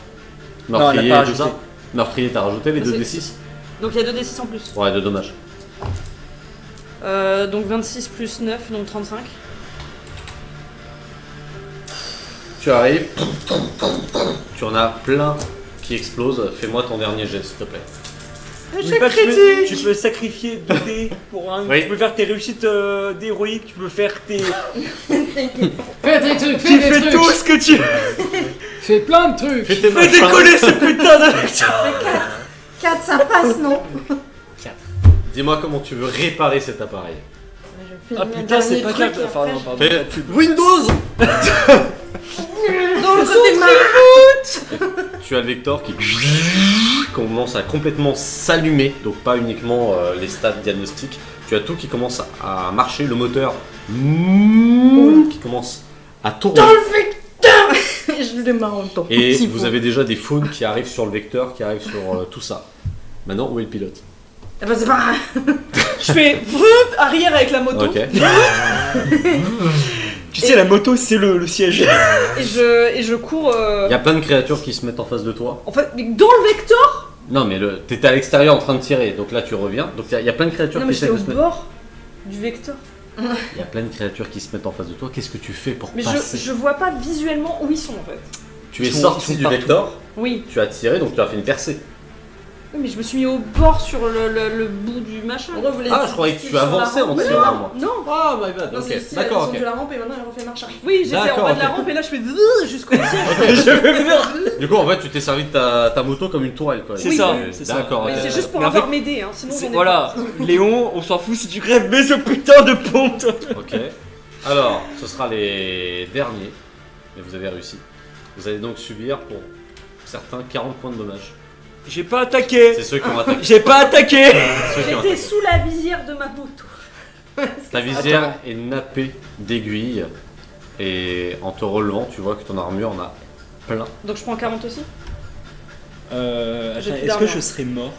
C: Non, on l'a
A: Meurtrier
C: pas
A: et tout ça?
C: rajouté.
A: Meurtrier, t'as rajouté les
E: Ah,
A: 2d6?
E: Donc il y a 2d6 en plus.
A: Ouais, de dommage.
E: Donc 26 plus 9, donc 35.
A: Tu arrives, tu en as plein qui explosent. Fais-moi ton dernier jet, s'il te plaît.
C: N'oublie pas que tu peux sacrifier 2 dés pour un.
A: Oui.
C: Tu peux faire tes réussites d'héroïque, tu peux faire tes.
B: Fais des trucs,
C: Tu
B: fais des
C: fais
B: trucs.
C: tout ce que tu veux.
B: Fais plein de trucs.
A: Fais tes
C: Fais
A: machins.
C: décoller ce putain de vecteur.
D: 4, ça passe, non?
A: Dis-moi comment tu veux réparer cet appareil.
D: Je vais
C: Ah
D: finir un
C: putain, c'est
D: dernier
C: pas
D: truc,
C: grave.
D: et
C: Enfin,
D: après,
C: non, pardon.
A: Fais Windows.
E: Dans le côté
A: Tu as le vecteur qui commence à complètement s'allumer, donc pas uniquement les stades diagnostiques. Tu as tout qui commence à marcher, le moteur qui commence à tourner.
D: je le démarre en même temps.
A: Et
D: S'il
A: vous
D: faut.
A: avez déjà des faunes qui arrivent sur le vecteur, qui arrivent sur tout ça. Maintenant, où est le pilote?
D: Ah bah c'est pas grave.
E: Je fais arrière avec la moto.
A: Ok.
C: Tu sais, la moto, c'est le siège.
E: Et je cours.
A: Il y a plein de créatures qui se mettent en face de toi.
E: En fait, mais dans le vecteur.
A: Non, mais t'étais à l'extérieur en train de tirer, donc là tu reviens. Donc il y a plein de créatures
E: Non,
A: qui
E: mais j'étais
A: essaient
E: au
A: de se mettre.
E: bord du vecteur.
A: Il y a plein de créatures qui se mettent en face de toi. Qu'est-ce que tu fais pour
E: Mais
A: passer
E: je vois pas visuellement où ils sont en fait.
A: Tu es
C: Ils sont
A: sorti du
C: partout.
A: vecteur,
E: Oui.
A: tu as tiré, donc tu as fait une percée.
E: Oui, mais je me suis mis au bord sur le bout du machin.
D: En gros, vous les
A: Ah, je croyais que tu
D: sur la
A: avançais en
D: rampe.
A: tirant, moi.
E: Non.
A: Ah, my bad,
D: Non, c'est
A: ok.
D: ici,
A: D'accord,
D: elles
A: ok.
D: sont de la rampe et maintenant elle refait marche arrière.
E: Oui, j'étais en
A: D'accord,
E: bas de la
A: ok.
E: rampe et là je fais jusqu'au siège.
C: Je vais faire.
A: Du coup, en fait, tu t'es servi de ta moto comme une tourelle, quoi.
C: C'est
A: Oui,
C: ça,
A: mais-
C: c'est ça.
A: D'accord.
E: Mais
A: ok.
E: c'est juste pour
C: mais en
E: avoir
C: fait,
E: m'aider, hein, sinon j'en ai
C: Voilà, Léon, on s'en fout si tu crèves, mais ce putain de pont.
A: Ok. Alors, ce sera les derniers, mais vous avez réussi. Vous allez donc subir pour certains 40 points de dommages.
C: J'ai pas attaqué.
A: C'est ceux qui ont attaqué.
C: J'ai pas attaqué.
A: Ceux qui ont
E: J'étais
A: attaqué.
E: sous la visière de ma moto.
A: Ta visière
C: Attends.
A: est nappée d'aiguilles et en te relevant, tu vois que ton armure en a plein.
E: Donc je prends 40 aussi. J'ai
C: Attends,
E: plus
C: est-ce que
E: d'armure.
C: je serais mort?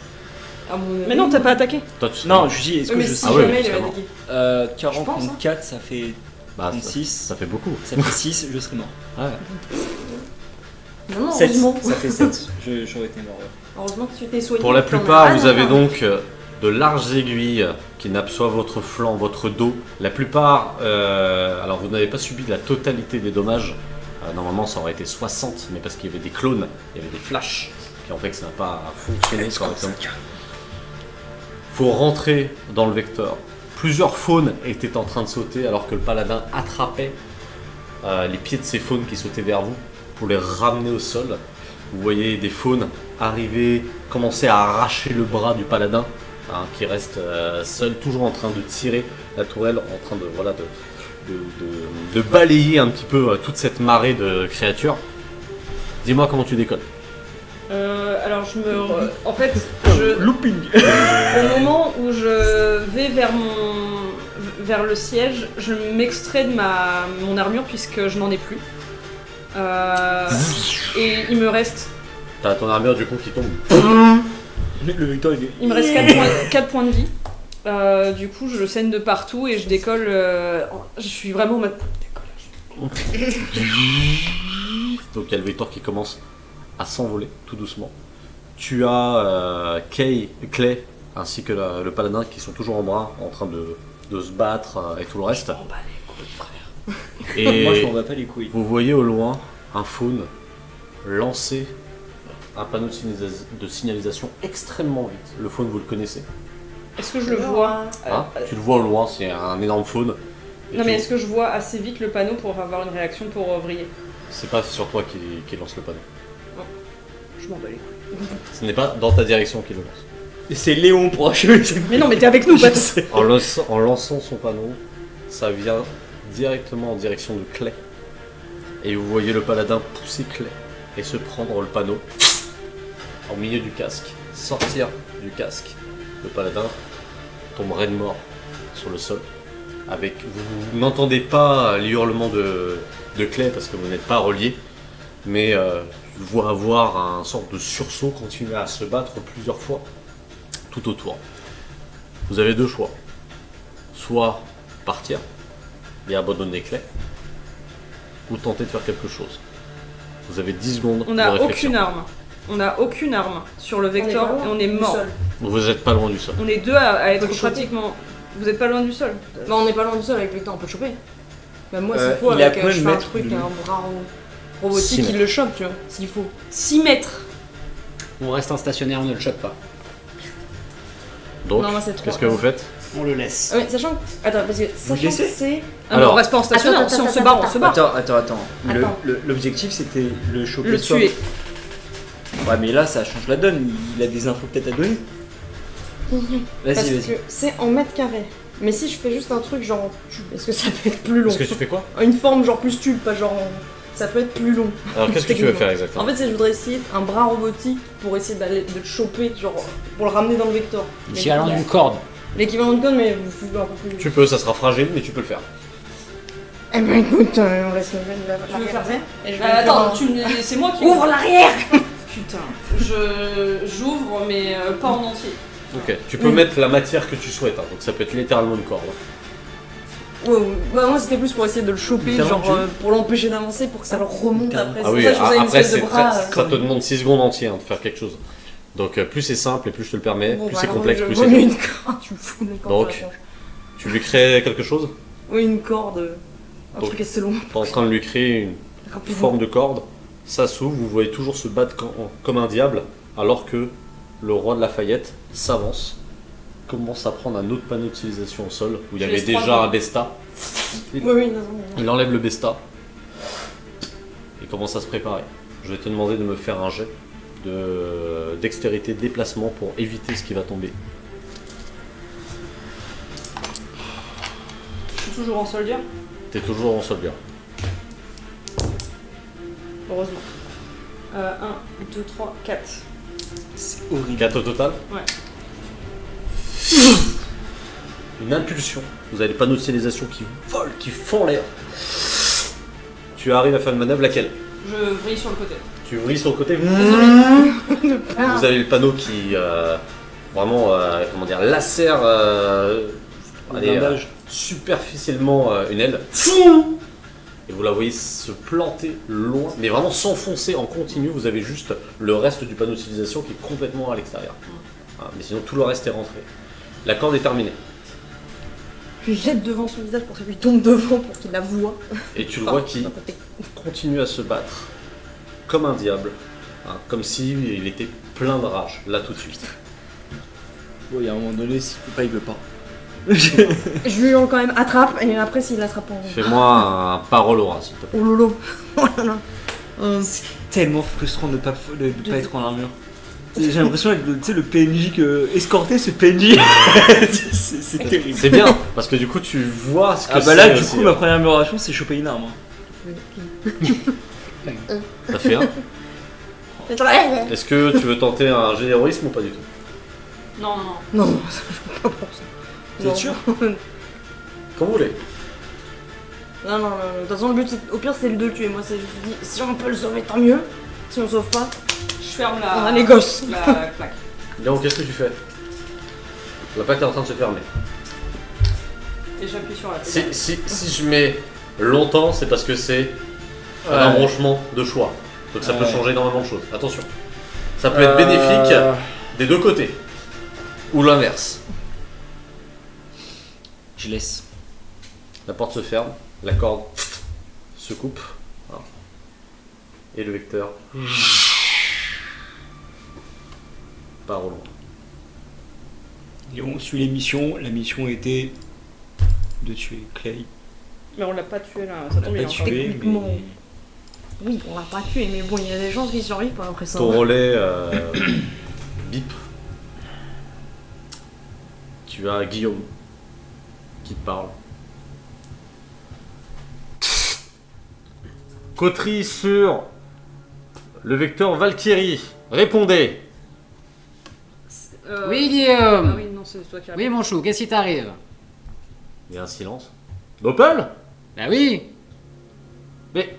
D: À mon avis.
E: Mais non, t'as pas attaqué.
A: Toi, tu
C: Non, je dis, est-ce
D: Oui,
C: que
D: mais
C: je
D: si
A: Ah ouais,
D: jamais
A: mais
D: il avait
A: vraiment.
D: attaqué.
C: 40
D: Je pense, hein.
C: contre 4, ça fait
A: Bah,
C: 36.
A: ça fait beaucoup.
C: Ça fait 6, je serais mort.
A: Ouais.
D: Non, non,
C: 7,
D: heureusement.
C: ça fait 7. J'aurais été mort. Ouais.
D: Heureusement que tu t'es soigné.
A: Pour la
D: puis on a
A: plupart,
D: rien
A: vous
D: à
A: avez
D: faire.
A: donc de larges aiguilles qui nappent soit votre flanc, votre dos. La plupart, alors vous n'avez pas subi la totalité des dommages. Normalement, ça aurait été 60, mais parce qu'il y avait des clones, il y avait des flashs qui ont fait que ça n'a pas fonctionné correctement. Faut rentrer dans le vecteur. Plusieurs faunes étaient en train de sauter alors que le paladin attrapait les pieds de ces faunes qui sautaient vers vous pour les ramener au sol. Vous voyez des faunes arriver, commencer à arracher le bras du paladin, hein, qui reste seul, toujours en train de tirer la tourelle, en train de, voilà, de balayer un petit peu toute cette marée de créatures. Dis-moi comment tu décolles.
E: Alors en fait,
C: Looping.
E: au moment où je vais vers le siège, je m'extrais de mon armure puisque je n'en ai plus. Et il me reste
A: T'as ton armure du coup qui tombe.
C: Le Victor, il est.
E: Il me reste 4 points de vie. Du coup, je saigne de partout et je décolle. Je suis vraiment en mode décollage.
A: Donc il y a le Victor qui commence à s'envoler tout doucement. Tu as Clay ainsi que le paladin qui sont toujours en bras en train de se battre et tout le reste. Et
C: Moi, je m'en bats pas les couilles.
A: vous voyez au loin un faune lancer un panneau de signalisation extrêmement vite. Le faune, vous le connaissez.
E: Est-ce que je le vois
A: Hein tu le vois au loin, c'est un énorme faune. Et
E: Non,
A: tu-
E: mais est-ce que je vois assez vite le panneau pour avoir une réaction pour vriller?
A: C'est pas sur toi qui lance le panneau.
E: Je m'en bats les couilles.
A: Ce n'est pas dans ta direction qu'il le lance.
C: Et c'est Léon pour achever.
E: Mais non, mais t'es avec nous,
C: Je
E: Pat.
C: sais.
A: En lançant son panneau, ça vient directement en direction de Clay. Et vous voyez le paladin pousser Clay et se prendre le panneau au milieu du casque, sortir du casque. Le paladin tombe raide mort sur le sol. Vous n'entendez pas les hurlements de Clay parce que vous n'êtes pas reliés, mais tu vois avoir un sorte de sursaut continuer à se battre plusieurs fois tout autour. Vous avez deux choix. Soit partir et abandonner Clay, ou tenter de faire quelque chose. Vous avez 10 secondes
E: On
A: de
E: n'a
A: réflexion.
E: aucune arme. On n'a aucune arme sur le vecteur et on est mort.
A: Vous n'êtes pas loin du sol.
E: On est deux à être
D: peut le choper.
E: pratiquement. Vous êtes pas loin du sol.
D: Bah, on n'est pas loin du sol avec Vector, on peut le choper. Bah, moi,
C: Euh,
D: s'il faut,
C: il est à
D: avec,
C: combien
D: je
C: de
D: fais un
C: mètres
D: truc,
C: de lui
D: un bras
B: 6
D: robotique, il
B: mètres.
D: le chope, tu vois, s'il faut.
E: 6 mètres.
B: On reste en stationnaire, on ne le chope pas.
A: Donc,
D: Non, moi, c'est trop.
A: qu'est-ce que vous faites?
B: On le laisse.
D: Ah oui, sachant que. Attends, parce que sachant que
C: laissez
D: c'est.
E: Ah,
A: Alors.
E: mais on reste pas en stationnaire.
D: Attends,
E: Si on
D: attends,
E: se barre, on
D: attends,
E: se barre.
C: Attends.
D: Attends.
C: L'objectif c'était le choper
E: Le
C: soi.
E: tuer.
C: Ouais, mais là ça change la donne. Il a des infos peut-être à donner.
D: Parce
C: Vas-y.
D: que c'est en mètres carrés. Mais si je fais juste un truc genre en tube, est-ce que ça peut être plus long?
A: Est-ce que tu fais quoi?
D: Une forme genre plus tube, pas genre. Ça peut être plus long.
A: Alors, qu'est-ce que tu veux faire exactement?
D: En fait, c'est je voudrais essayer un bras robotique pour essayer de le choper, genre pour le ramener dans le vecteur.
B: L'équivalent d'une corde.
D: L'équivalent de code, mais vous foutez un peu plus.
A: Tu peux, ça sera fragile, mais tu peux le faire.
D: Eh ben écoute, on laisse la
E: Tu veux faire ça
D: et je vais
E: Attends,
D: faire
E: c'est moi qui.
D: Ouvre l'arrière.
E: Putain. J'ouvre, mais pas en entier.
A: Ok. Tu peux mettre la matière que tu souhaites, hein, donc ça peut être littéralement une corde.
D: Ouais, bah, moi c'était plus pour essayer de le choper,
C: Littéralement,
D: genre pour l'empêcher d'avancer, pour que ça le remonte après.
A: Ah
D: C'est
A: oui,
D: pour ça que je faisais une
A: après
D: espèce de bras.
A: ça te demande 6 secondes entières de faire quelque chose. Donc plus c'est simple et plus je te le permets,
D: Bon,
A: plus
D: bah,
A: c'est
D: alors,
A: complexe,
D: je
A: plus
D: vole
A: c'est
D: une corde, tu me fous une corde.
A: Donc,
D: sur la planche.
A: Tu lui crées quelque chose?
D: Oui, une corde, un
A: Donc,
D: truc assez long,
A: T'es en train de lui créer une
D: rapidement.
A: forme de corde, ça s'ouvre, vous voyez toujours se battre comme un diable, alors que le roi de Lafayette s'avance, commence à prendre un autre panneau de civilisation au sol, où il y
E: Je
A: avait
E: laisse 3
A: déjà
E: secondes.
A: un Besta.
D: Oui, non.
A: Il enlève le Besta et commence à se préparer. Je vais te demander de me faire un jet de dextérité de déplacement pour éviter ce qui va tomber.
E: Je suis toujours en soldier.
A: T'es toujours en soldier.
D: Heureusement.
E: 1, 2, 3, 4.
C: C'est horrible.
A: 4 au total?
E: Ouais.
A: Une impulsion. Vous avez les panneaux de signalisation qui volent, qui font l'air. Tu arrives à faire une manœuvre, laquelle?
E: Je vrille sur le côté.
A: Tu vrilles sur le côté.
E: Désolé.
A: Vous avez le panneau qui vraiment comment dire, lacère allez,
C: blindage.
A: superficiellement une aile. Et vous la voyez se planter loin, mais vraiment s'enfoncer en continu. Vous avez juste le reste du panneau de civilisation qui est complètement à l'extérieur. Mais sinon tout le reste est rentré. La corde est terminée.
D: Je lui jette devant son visage pour qu'il lui tombe devant pour qu'il la voie.
A: Et tu le vois qui continue à se battre comme un diable, comme s'il était plein de rage, là tout de suite.
C: Bon, il y a un moment donné, s'il peut pas, il veut pas.
D: Je lui hurle quand même attrape, et après s'il l'attrape en.
A: Fais-moi un parole aura, s'il te plaît.
D: Oh lolo. Oh là là.
C: C'est tellement frustrant de pas être en armure. J'ai l'impression d'être le PNJ que escorter ce PNJ. c'est terrible.
A: C'est bien, parce que du coup tu vois ce que
C: Ah bah
A: c'est
C: là, du
A: aussi,
C: coup, ma première amélioration, c'est choper une arme.
A: T'as fait un. Est-ce que tu veux tenter un jet d'héroïsme ou pas du tout?
E: Non, non, non.
D: Non, ça je peux pas pour ça.
C: Vous êtes sûr?
A: Comme vous voulez.
D: Non, de toute façon, le but, au pire, c'est de le tuer. Moi, c'est je me dis, si on peut le sauver, tant mieux. Si on le sauve pas,
E: Je ferme
D: on a
E: la,
D: les gosses.
E: la plaque.
A: Léon, qu'est-ce que tu fais? La plaque est en train de se fermer.
E: Et j'appuie sur la plaque.
A: Si je mets longtemps, c'est parce que c'est un embranchement de choix. Donc ça peut
C: Ouais.
A: changer énormément de choses. Attention. Ça peut être bénéfique des deux côtés. Ou l'inverse.
C: Je laisse.
A: La porte se ferme, la corde se coupe. Voilà. Et le vecteur part au loin.
C: Léon suit les missions. La mission était de tuer Clay.
E: Mais on l'a pas tué là,
C: On
E: ça
C: l'a
E: tombe
C: pas
E: bien.
C: tué,
D: techniquement.
C: mais...
D: Oui, on l'a pas tué, mais bon, il y a des chances qu'il survive pas après ça.
A: Ton relais bip. Tu as Guillaume qui te parle. Coterie sur le vecteur Valkyrie. Répondez.
B: Oui, Guillaume.
E: Ah oui, non. Non, c'est toi qui
B: Oui, mon chou, qu'est-ce qui t'arrive?
A: Il y a un silence. Nopal?
B: Bah oui.
A: Mais...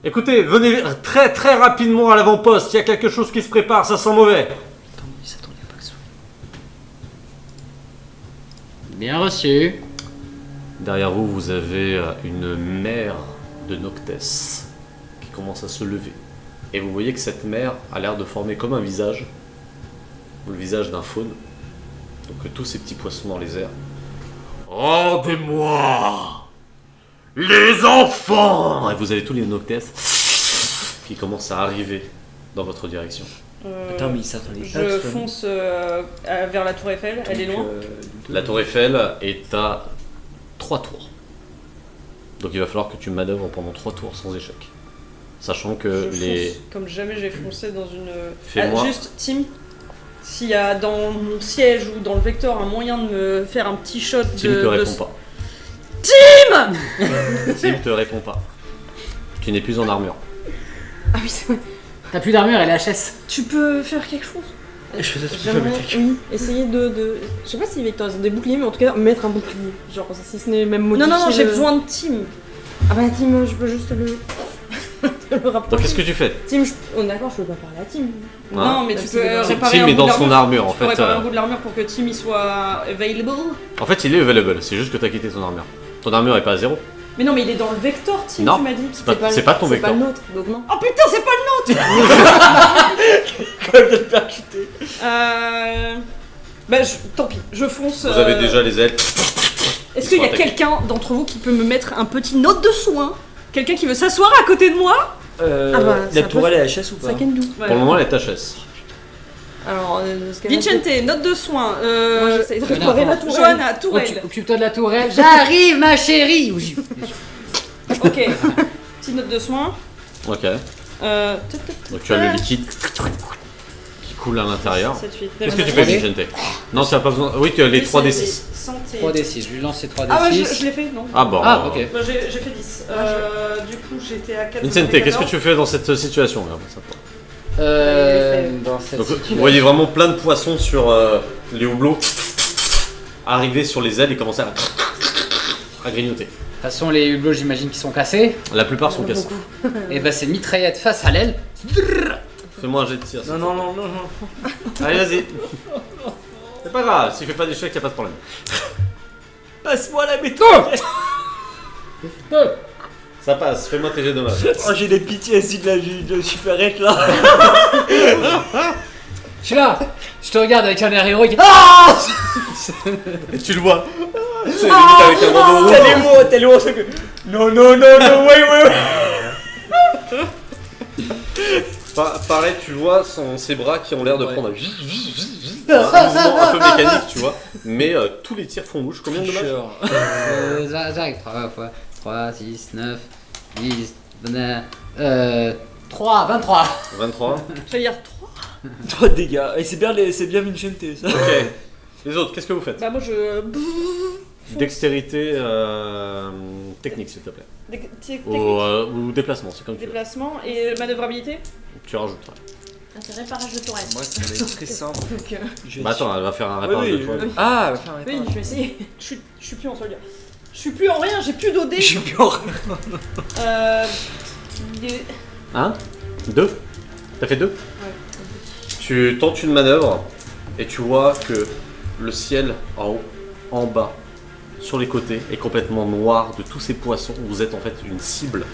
A: Écoutez, venez très très rapidement à l'avant-poste, il y a quelque chose qui se prépare, ça sent mauvais.
C: Attends, il s'attendait pas que ce soit.
B: Bien reçu.
A: Derrière vous, vous avez une mer de Noctes qui commence à se lever. Et vous voyez que cette mer a l'air de former comme un visage, le visage d'un faune. Donc tous ces petits poissons dans les airs. Rendez-moi les enfants! Et vous avez tous les Noctes qui commencent à arriver dans votre direction.
C: Attends, mais il s'attendait pas que
E: Je
C: ce soit.
E: fonce vers la tour Eiffel, elle est loin.
A: La tour Eiffel est à 3 tours. Donc il va falloir que tu manœuvres pendant 3 tours sans échec. Sachant que
E: Je
A: les...
E: fonce comme jamais j'ai foncé dans une...
A: Fais-moi-
E: juste, Tim, s'il y a dans mon siège ou dans le vecteur un moyen de me faire un petit shot
A: Tim te répond pas.
E: Tim
A: Tim te répond pas. Tu n'es plus en armure.
D: Ah oui, c'est vrai.
B: T'as plus d'armure et la chaise.
E: Tu peux faire quelque chose?
C: Je faisais tout
D: J'aimerais essayer de. Je sais pas si Vector ils ont des boucliers, mais en tout cas mettre un bouclier. Genre, si ce n'est même modifier.
E: Non, j'ai
D: le-
E: besoin de Tim.
D: Ah bah, Tim, je peux juste le. le rapprocher.
A: Donc qu'est-ce que tu fais?
D: Tim, oh, d'accord, je peux pas parler à Tim.
E: Non, mais
D: Même
E: tu
D: si
E: peux
D: c'est
E: réparer
A: Tim
E: un
A: est
E: bout
A: dans
E: de
A: son
E: l'armure.
A: armure en
E: Tu peux
A: fait.
E: réparer un bout de l'armure pour que Tim il soit available.
A: En fait, il est available, c'est juste que t'as quitté ton armure. Ton armure est pas à 0.
E: Mais non, mais il est dans le vecteur, Tim,
A: Non.
E: tu m'as dit.
A: C'est pas ton
D: C'est
A: vecteur.
D: pas le nôtre, donc non.
E: Oh putain, c'est pas le nôtre.
C: Quand même de le percuter.
E: Bah, tant pis, je fonce.
A: Vous avez déjà les ailes.
E: Est-ce qu'il y a
A: attaqués.
E: quelqu'un d'entre vous qui peut me mettre un petit note de soin? Quelqu'un qui veut s'asseoir à côté de moi?
D: Ah bah,
C: La
D: ça
C: tourelle
D: peut-
C: est HS ou pas?
D: Ça can do.
E: Ouais.
A: Pour le moment, elle est HS.
D: Alors, ce qu'elle a fait-
E: Vicente, note de soin.
D: Moi, j'essaie de
B: Johanna,
D: réparer la
B: avance.
D: tourelle.
E: Johanna, tourelle.
B: Occupe-toi de la tourelle. J'arrive, ma chérie.
E: Ok. Petite note de soin.
A: Ok.
E: Tut, tut,
A: Donc tu as le liquide qui coule à l'intérieur.
E: 7, 8,
A: Qu'est-ce que tu fais,
B: 3D?
A: Vicente? Non, tu n'as pas besoin. Oui, tu as les 3d6.
E: Santé.
B: 3d6, je lui lance ses 3d6.
E: Ah ouais, je l'ai fait, non?
A: Ah bon.
B: Ah, ok.
E: Bah, j'ai fait 10. Du coup, j'étais à 4.
A: Vicente, qu'est-ce que tu fais dans cette situation là
B: Dans cette
A: Donc,
B: situation.
A: vous voyez vraiment plein de poissons sur les houblons arriver sur les ailes et commencer à grignoter.
B: De toute façon, les hublots, j'imagine qu'ils sont cassés.
A: La plupart sont cassés.
B: Et bah, c'est mitraillette face à l'aile.
A: Fais-moi un jet de tir.
C: Non, non, non, non, non.
A: Allez, vas-y. C'est pas grave, s'il fait pas d'échec, y a pas de problème.
C: Passe-moi la méthode.
A: Ça passe, fais-moi tes jets de dommages.
C: Oh, j'ai des PTSD de supérette là.
B: Je suis là. Je te regarde avec un air héroïque. Ah
A: Et tu le vois. C'est limite avec un bandeau rouge.
C: T'es loin, c'est que. Non, non, non, non, ouais.
A: Pareil, tu vois ses bras qui ont l'air de prendre un mouvement un peu mécanique, tu vois. Mais tous les tirs font louche. Combien de dommages?
B: J'arrive. 3 fois 3, 6, 9, 10, 3, 23.
A: 23.
E: J'allais dire 3.
C: 3 de dégâts. Et c'est bien Vincente ça.
A: Ok. Les autres, qu'est-ce que vous faites?
E: Bah, moi je.
A: Dextérité technique, s'il te plaît.
E: Technique,
A: Ou déplacement, c'est comme tu veux.
E: déplacement et manœuvrabilité.
A: Tu rajoutes. Ouais.
D: Ah, c'est réparage de tourelle.
C: Moi, ça va être très simple.
D: Donc,
A: Bah attends, elle va faire un réparage de toi.
C: Ah, elle va faire un
D: oui,
C: réparage.
D: je vais essayer.
E: Je suis plus en soldat. Je suis plus en rien, j'ai plus d'OD.
C: Je suis plus en
E: Les-
A: 1, 2. T'as fait 2?
E: Ouais.
A: Tu tentes une manœuvre et tu vois que le ciel en haut, en bas, sur les côtés est complètement noir de tous ces poissons. Vous êtes en fait une cible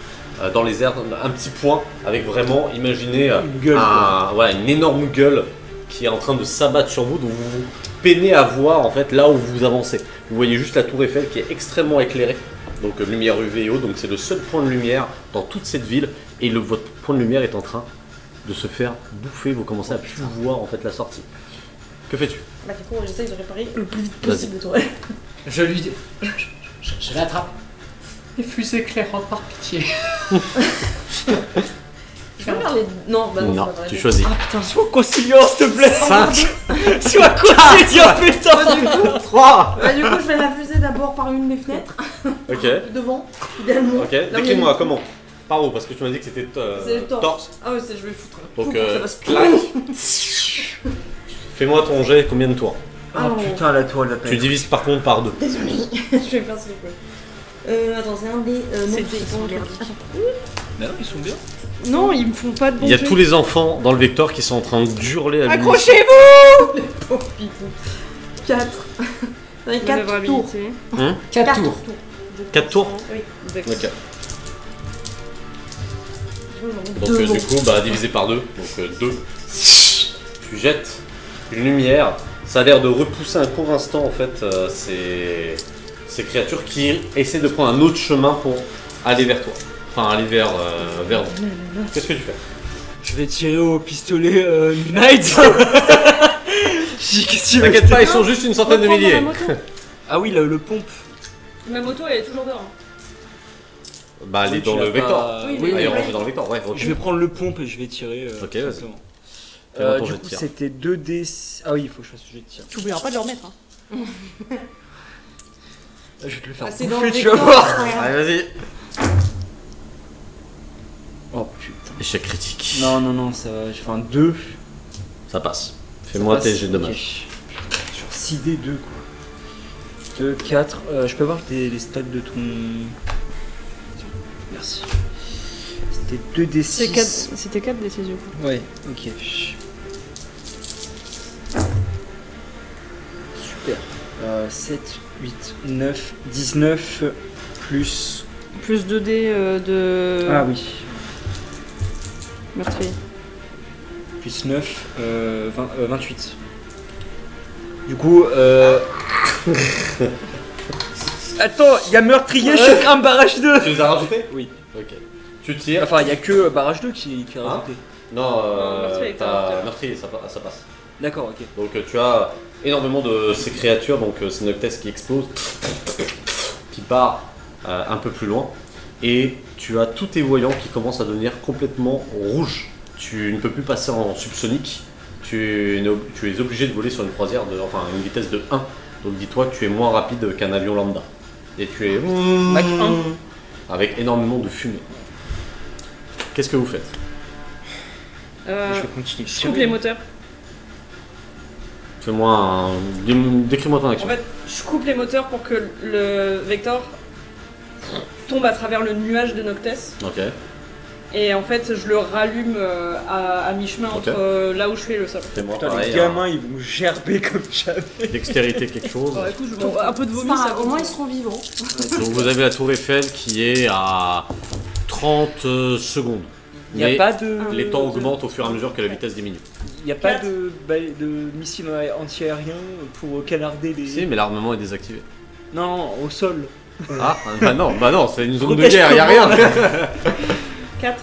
A: dans les airs, un petit point avec vraiment, imaginez
C: Une gueule,
A: une énorme gueule qui est en train de s'abattre sur vous, donc vous peinez à voir en fait là où vous avancez. Vous voyez juste la tour Eiffel qui est extrêmement éclairée, donc lumière UV et haut, donc c'est le seul point de lumière dans toute cette ville et votre point de lumière est en train de se faire bouffer, vous commencez à plus voir en fait la sortie. Que fais-tu?
D: Bah, du coup, j'essaye de réparer le plus vite
A: Vas-y.
D: possible de tourelle.
B: Je lui dis. Je l'attrape. Les fusées éclairant par pitié.
D: Je peux faire les. Non, bah non,
A: Non,
D: c'est pas vrai.
A: tu choisis.
C: Putain, sois conciliant s'il te plaît.
A: 5,
C: Sois conciliant, putain.
D: Bah, du coup,
A: 3.
D: bah, du coup, je vais la fuser d'abord par une des fenêtres,
A: Ok,
D: devant, idéalement.
A: ok.
D: Là où il y a
A: Décris-moi
D: une-
A: comment? Par où? Parce que tu m'as dit que c'était
D: C'est le torse.
A: torse.
D: Ah ouais, je vais foutre.
A: Donc,
D: Ça va se
A: clac. Fais-moi ton jet, combien de tours?
C: Ah putain, la toile
A: Tu divises par contre par 2.
D: Désolé, je vais faire ce que je peux. Attends, c'est un des.
E: C'est
D: non,
E: des
D: ils sont
E: bons
D: merdiques.
C: Non, ils sont bien.
E: Non, ils me font pas de bon
A: Il y a
E: jet.
A: tous les enfants dans le vecteur qui sont en train d'hurler à l'unisson.
E: Accrochez-vous.
D: Pauvre pipou. 4. J'en ai 4 tours.
E: Manœuvrabilité.
B: 4 tours.
A: 4 tours.
D: Oui.
E: Dex.
A: Ok.
D: Deux
A: Donc
D: bons.
A: du coup, bah divisé par 2. Donc 2. Tu jettes une lumière. Ça a l'air de repousser un court instant en fait ces créatures qui essaient de prendre un autre chemin pour aller vers toi. Enfin aller vers vous. Qu'est-ce que tu fais?
C: Je vais tirer au pistolet Knight. Qu'est-ce que tu veux?
A: T'inquiète pas, ils sont juste une centaine de
E: Reprends
A: milliers.
E: la moto.
C: Ah oui, le pompe.
E: Ma moto, elle est toujours dehors.
A: Bah elle est dans
C: Tu
A: le
C: l'as
A: vecteur.
C: pas-
D: Oui,
C: Oui,
A: Ah, il est
D: oui.
A: rangé dans le vecteur, ouais. Ok.
C: Je vais prendre le pompe et je vais tirer.
A: Ok, vas-y.
C: simplement.
A: Fais-moi ton
C: Du
A: jet de
C: coup,
A: tir.
C: c'était 2D. Ah oui, il faut que je fasse le jet de tir.
E: Tu oublieras pas de le remettre. Hein.
C: Je vais te le faire
D: Ah, c'est dans
C: bouffer,
D: le
C: tu vas
D: vecteur,
C: voir.
D: regarde.
A: Allez, vas-y.
C: Oh putain.
A: Échec critique.
C: Non, ça va. J'ai fait un 2.
A: Ça passe. Fais-moi tes jets de dommages.
C: Sur 6D2 quoi. 2, 4. Je peux avoir les stats de ton. Merci. C'était 2D6.
E: C'était 4 des 6 du coup.
C: Ouais, ok. Super. 7, 8, 9, 19 plus.
E: Plus 2D de
C: Ah oui.
E: meurtrier.
C: Plus 9, 28. Du coup, Attends, il y a meurtrier, choc 1, barrage 2.
A: Tu les as rajoutés?
C: Oui.
A: Ok. Tu tires.
C: Enfin, il y a que barrage 2 qui est
A: Hein
C: rajouté.
A: Non,
E: meurtrier,
A: t'as meurtrier, ça passe.
C: D'accord, ok.
A: Donc tu as énormément de ces créatures, donc c'est Noctes qui explose, qui part un peu plus loin, et tu as tous tes voyants qui commencent à devenir complètement rouges. Tu ne peux plus passer en subsonique, tu es obligé de voler sur une croisière, enfin une vitesse de 1, donc dis-toi que tu es moins rapide qu'un avion lambda. Et tu es
C: Mach 1.
A: avec énormément de fumée. Qu'est-ce que vous faites?
C: Je vais continuer.
E: Je coupe les moteurs.
A: Fais-moi un... Décris-moi ton
E: En
A: action.
E: fait, je coupe les moteurs pour que le Vector tombe à travers le nuage de Noctes.
A: Ok.
E: Et en fait, je le rallume à mi-chemin
A: Ok.
E: entre là où je fais le sol.
A: Fais-moi
C: Putain,
A: pareil,
C: les gamins, ils vont gerber comme jamais.
A: dextérité quelque chose.
E: Bon, écoute, un peu de
D: C'est
E: vomi,
D: pas
E: ça
D: grave, au moins ils seront vivants.
A: Donc vous avez la tour Eiffel qui est à 30 secondes.
C: Il n'y a
A: Mais
C: pas de.
A: les temps augmentent au fur et à mesure que la vitesse diminue.
C: Il n'y a pas de missiles anti-aériens pour canarder les.
A: Si, mais l'armement est désactivé.
C: Non, au sol.
A: Ah, bah non, c'est une zone de
C: Protège
A: guerre, y a rien.
C: comment,
E: 4.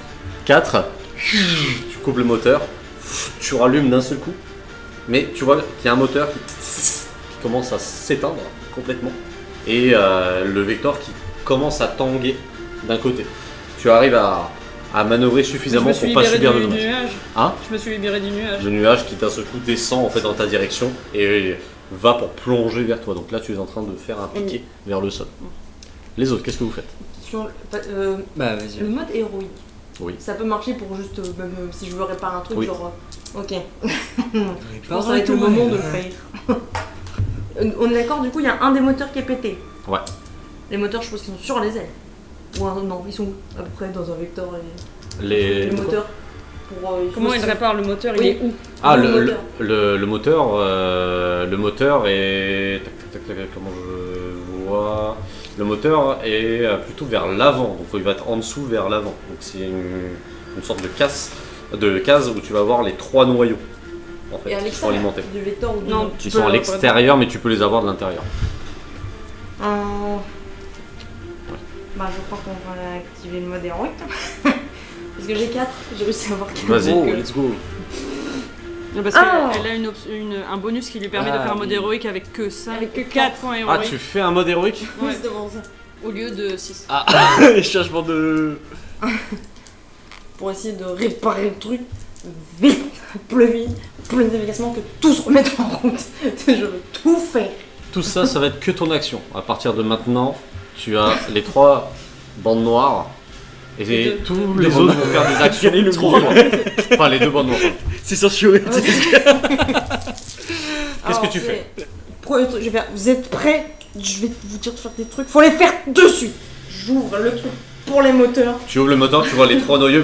A: 4. Tu coupes le moteur, tu rallumes d'un seul coup, mais tu vois qu'il y a un moteur qui commence à s'éteindre complètement et le Vector qui commence à tanguer d'un côté. Tu arrives à manœuvrer suffisamment pour pas subir de dommages.
E: nuage.
A: Hein?
E: Je me suis libéré du nuage.
A: Le nuage qui d'un seul coup descend en fait dans ta direction et va pour plonger vers toi. Donc là tu es en train de faire un piqué vers le sol. Les autres, qu'est-ce que vous faites?
D: Sur
C: Bah, vas-y.
D: le mode héroïque.
A: Oui.
D: Ça peut marcher pour juste, même si je veux réparer un truc,
A: Oui.
D: genre. Ok. Je pense que ça va être le moment de le faire. On est d'accord, du coup, il y a un des moteurs qui est pété.
A: Ouais.
D: Les moteurs, je pense qu'ils sont sur les ailes. Non, ils sont à peu près dans un vecteur.
A: Les
D: moteurs. Pour,
E: Comment il répare le moteur?
D: Oui.
E: Il est où?
A: Ah,
D: Le
A: le moteur est... Comment je vois? Le moteur est plutôt vers l'avant, donc il va être en dessous vers l'avant. Donc c'est une sorte de case où tu vas avoir les 3 noyaux en fait,
D: Et à
A: qui sont
D: l'extérieur
A: alimentés.
D: du vecteur ou du
E: Non,
A: Ils sont à l'extérieur, mais tu peux les avoir de l'intérieur.
D: Bah, je crois qu'on va activer le mode héroïque. Parce que j'ai 4, j'ai réussi à avoir 4.
A: Vas-y.
C: Oh, let's go.
E: Non, parce
D: Ah.
E: qu'elle a un bonus qui lui permet de
C: Ah,
E: faire un mode
C: oui.
E: héroïque avec que 5,
D: Avec
E: que
D: que
E: 4 points
A: Ah,
E: héroïques.
A: tu fais un mode héroïque?
E: Ouais.
D: C'est devant ça.
E: Au lieu de 6.
C: Changement de.
D: Pour essayer de réparer le truc vite, plus efficacement, que tout se remette en route. Je veux tout faire.
A: Tout ça, ça va être que ton action. À partir de maintenant, tu as les 3 bandes noires. Et
E: Et
A: tous
C: deux
A: les
C: bandes
A: autres vont faire des actions
C: Quel est le
A: trop
C: milieu
A: Enfin, les 2 bandes noires.
C: C'est censuré.
A: Qu'est-ce que tu fais?
D: premier truc, je vais faire, vous êtes prêts? Je vais vous dire de faire des trucs, faut les faire dessus. J'ouvre le truc pour les moteurs.
A: Tu ouvres le moteur, tu vois les 3 noyaux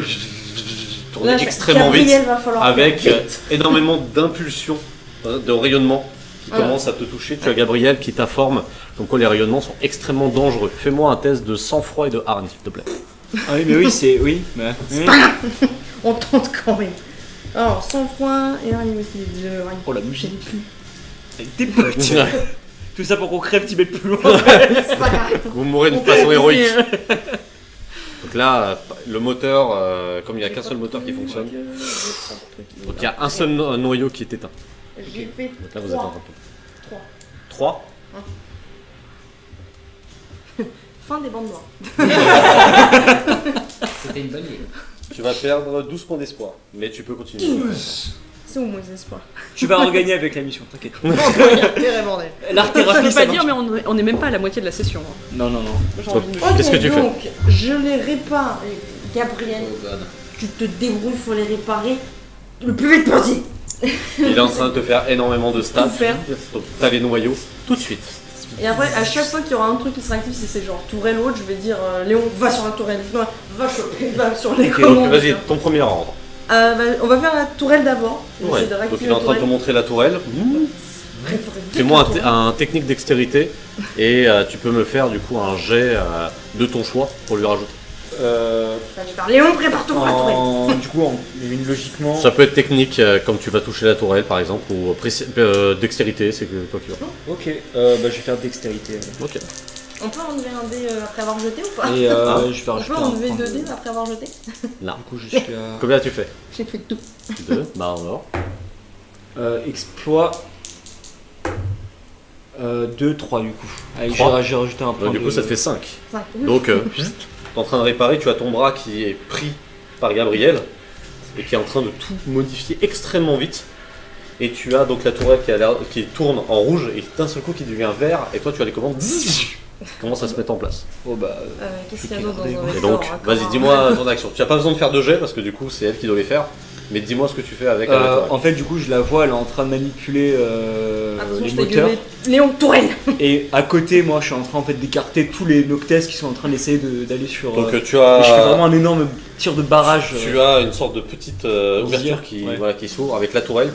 A: tourner
D: Là,
A: extrêmement vite,
D: Gabriel va falloir
A: avec
D: faire vite.
A: énormément d'impulsions, de rayonnement qui
D: Voilà.
A: commencent à te toucher. Tu as Gabriel qui t'informe comme quoi les rayonnements sont extrêmement dangereux. Fais-moi un test de sang-froid et de hargne, s'il te plaît.
C: Ah oui, mais oui, c'est. Oui. Bah, oui.
D: On tente quand même. Alors, sang-froid et animosité.
C: Oh la bougie.
D: J'ai plus.
C: Avec tes potes. Tout ça pour qu'on crève, t'y mettre plus loin.
D: C'est pas grave.
A: Vous mourrez d'une façon héroïque. Donc là, le moteur, comme il n'y a qu'un seul moteur qui fonctionne, donc il y a un seul noyau qui est éteint.
D: J'ai fait
A: Donc là, vous êtes en train de...
D: 3.
A: 3.
D: Fin des bandes noires.
B: C'était une bonne idée.
A: Tu vas perdre 12 points d'espoir, mais tu peux continuer.
D: C'est où mon espoir?
C: Tu vas regagner avec la mission, t'inquiète.
D: Intérêt, bordel.
C: L'art
E: Je
C: thérapie,
E: peux
C: ça
E: pas dire,
C: marche.
E: mais on est même pas à la moitié de la session. Hein.
C: Non, non, non.
E: J'ai envie de me-
D: Ok,
A: Qu'est-ce que tu fais?
D: donc, je les répare. Gabriel, tu te débrouilles, faut les réparer le plus vite possible.
A: Il est en train de te faire énormément de stats.
D: Tout faire.
A: Donc t'as les noyaux tout de suite.
D: Et après, à chaque fois qu'il y aura un truc qui sera actif, si c'est genre tourelle ou autre, je vais dire Léon, va sur la tourelle. Non, va sur les
A: Donc
D: commandes.
A: vas-y, ton premier ordre.
D: On va faire la tourelle d'abord. Je vais
A: Ouais.
D: essayer de
A: Donc
D: réactiver
A: il est en
D: la
A: train de te
D: tourelle.
A: montrer la tourelle. Fais-moi un technique dextérité et tu peux me faire du coup un jet de ton choix pour lui rajouter.
D: Enfin, je vais faire Léon, prépare-toi pour la tourelle.
C: Du coup, logiquement.
A: Ça peut être technique comme tu vas toucher la tourelle par exemple ou dextérité, c'est que toi qui vois.
C: Ok, bah, je vais faire dextérité.
A: Ok.
D: On peut enlever un dé après avoir jeté ou pas?
C: Et
A: Ah.
C: je vais
D: On
C: rajouter
D: peut
C: un
D: enlever
C: point
D: 2
C: de-
D: dés après avoir jeté?
A: Là.
C: Du coup, je suis à.
A: Combien tu fais
D: J'ai fait tout.
A: 2. Bah alors.
C: Exploit. 2, 3 du coup. Allez,
A: 3.
C: j'ai rajouté un point.
A: Du
C: de-
A: coup ça te fait 5.
D: 5.
A: Donc t'es en train de réparer, tu as ton bras qui est pris par Gabriel et qui est en train de tout modifier extrêmement vite. Et tu as donc la tourelle qui tourne en rouge et d'un seul coup qui devient vert et toi tu as les commandes qui commencent à se mettre en place.
C: Oh bah.
D: Qu'est-ce qu'il y a d'autre dans un
A: Et
D: vecteur
A: donc vas-y dis-moi ton action. Tu n'as pas besoin de faire de jet parce que du coup c'est elle qui doit les faire. Mais dis-moi ce que tu fais avec la tourelle.
C: En fait, du coup, je la vois, elle est en train de manipuler
D: Attention,
C: les
D: je t'ai
C: moteurs.
D: gueulé. Léon, tourelle.
C: Et à côté, moi, je suis en train en fait d'écarter tous les Noctes qui sont en train d'essayer d'aller sur.
A: Donc tu
C: et je fais
A: as
C: vraiment un énorme tir de barrage.
A: tu as une sorte de petite ouverture qui,
C: ouais.
A: voilà, qui s'ouvre avec la tourelle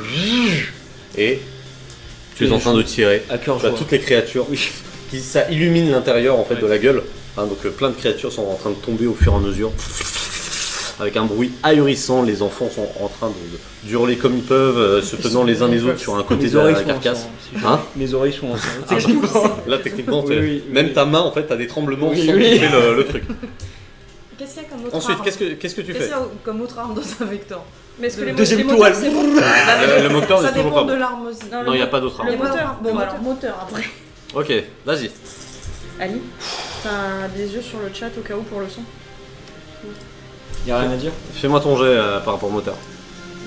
A: et tu es
C: Et
A: en train de tirer.
C: à cœur
A: Tu as
C: joie.
A: toutes les créatures
C: Oui.
A: qui ça illumine l'intérieur en fait
C: Ouais.
A: de la gueule. Hein, donc plein de créatures sont en train de tomber au fur et à mesure. Avec un bruit ahurissant, les enfants sont en train d'hurler comme ils peuvent, se tenant les uns les autres sur un côté
C: Mes
A: de
C: oreilles
A: la
C: sont
A: carcasse.
C: en sang, si
A: Hein
C: Mes oreilles sont en sang.
A: Là techniquement,
C: Oui, oui,
A: même
C: oui.
A: ta main en fait, t'as des tremblements
C: Oui,
A: sans
C: oui.
A: toucher le truc.
D: Qu'est-ce qu'il y a comme autre
A: Ensuite,
D: arme
A: qu'est-ce que tu
D: Qu'est-ce
A: fais
D: qu'il y a comme autre arme dans un vecteur?
E: Mais est-ce que les
C: Deuxième
E: moteurs,
C: tourelle.
E: c'est bon?
A: Le moteur
D: Ça
A: n'est toujours
D: dépend
A: pas
D: de
A: bon.
D: l'arme aussi.
E: Non,
A: Non, il n'y a pas d'autre
E: Le
A: arme.
E: moteur.
D: Bon,
E: Le
D: bah
E: moteur.
D: alors moteur après.
A: Ok, vas-y.
E: Ali, t'as des yeux sur le chat au cas où pour le son?
C: Y'a rien à dire.
A: Fais-moi ton jet par rapport au moteur.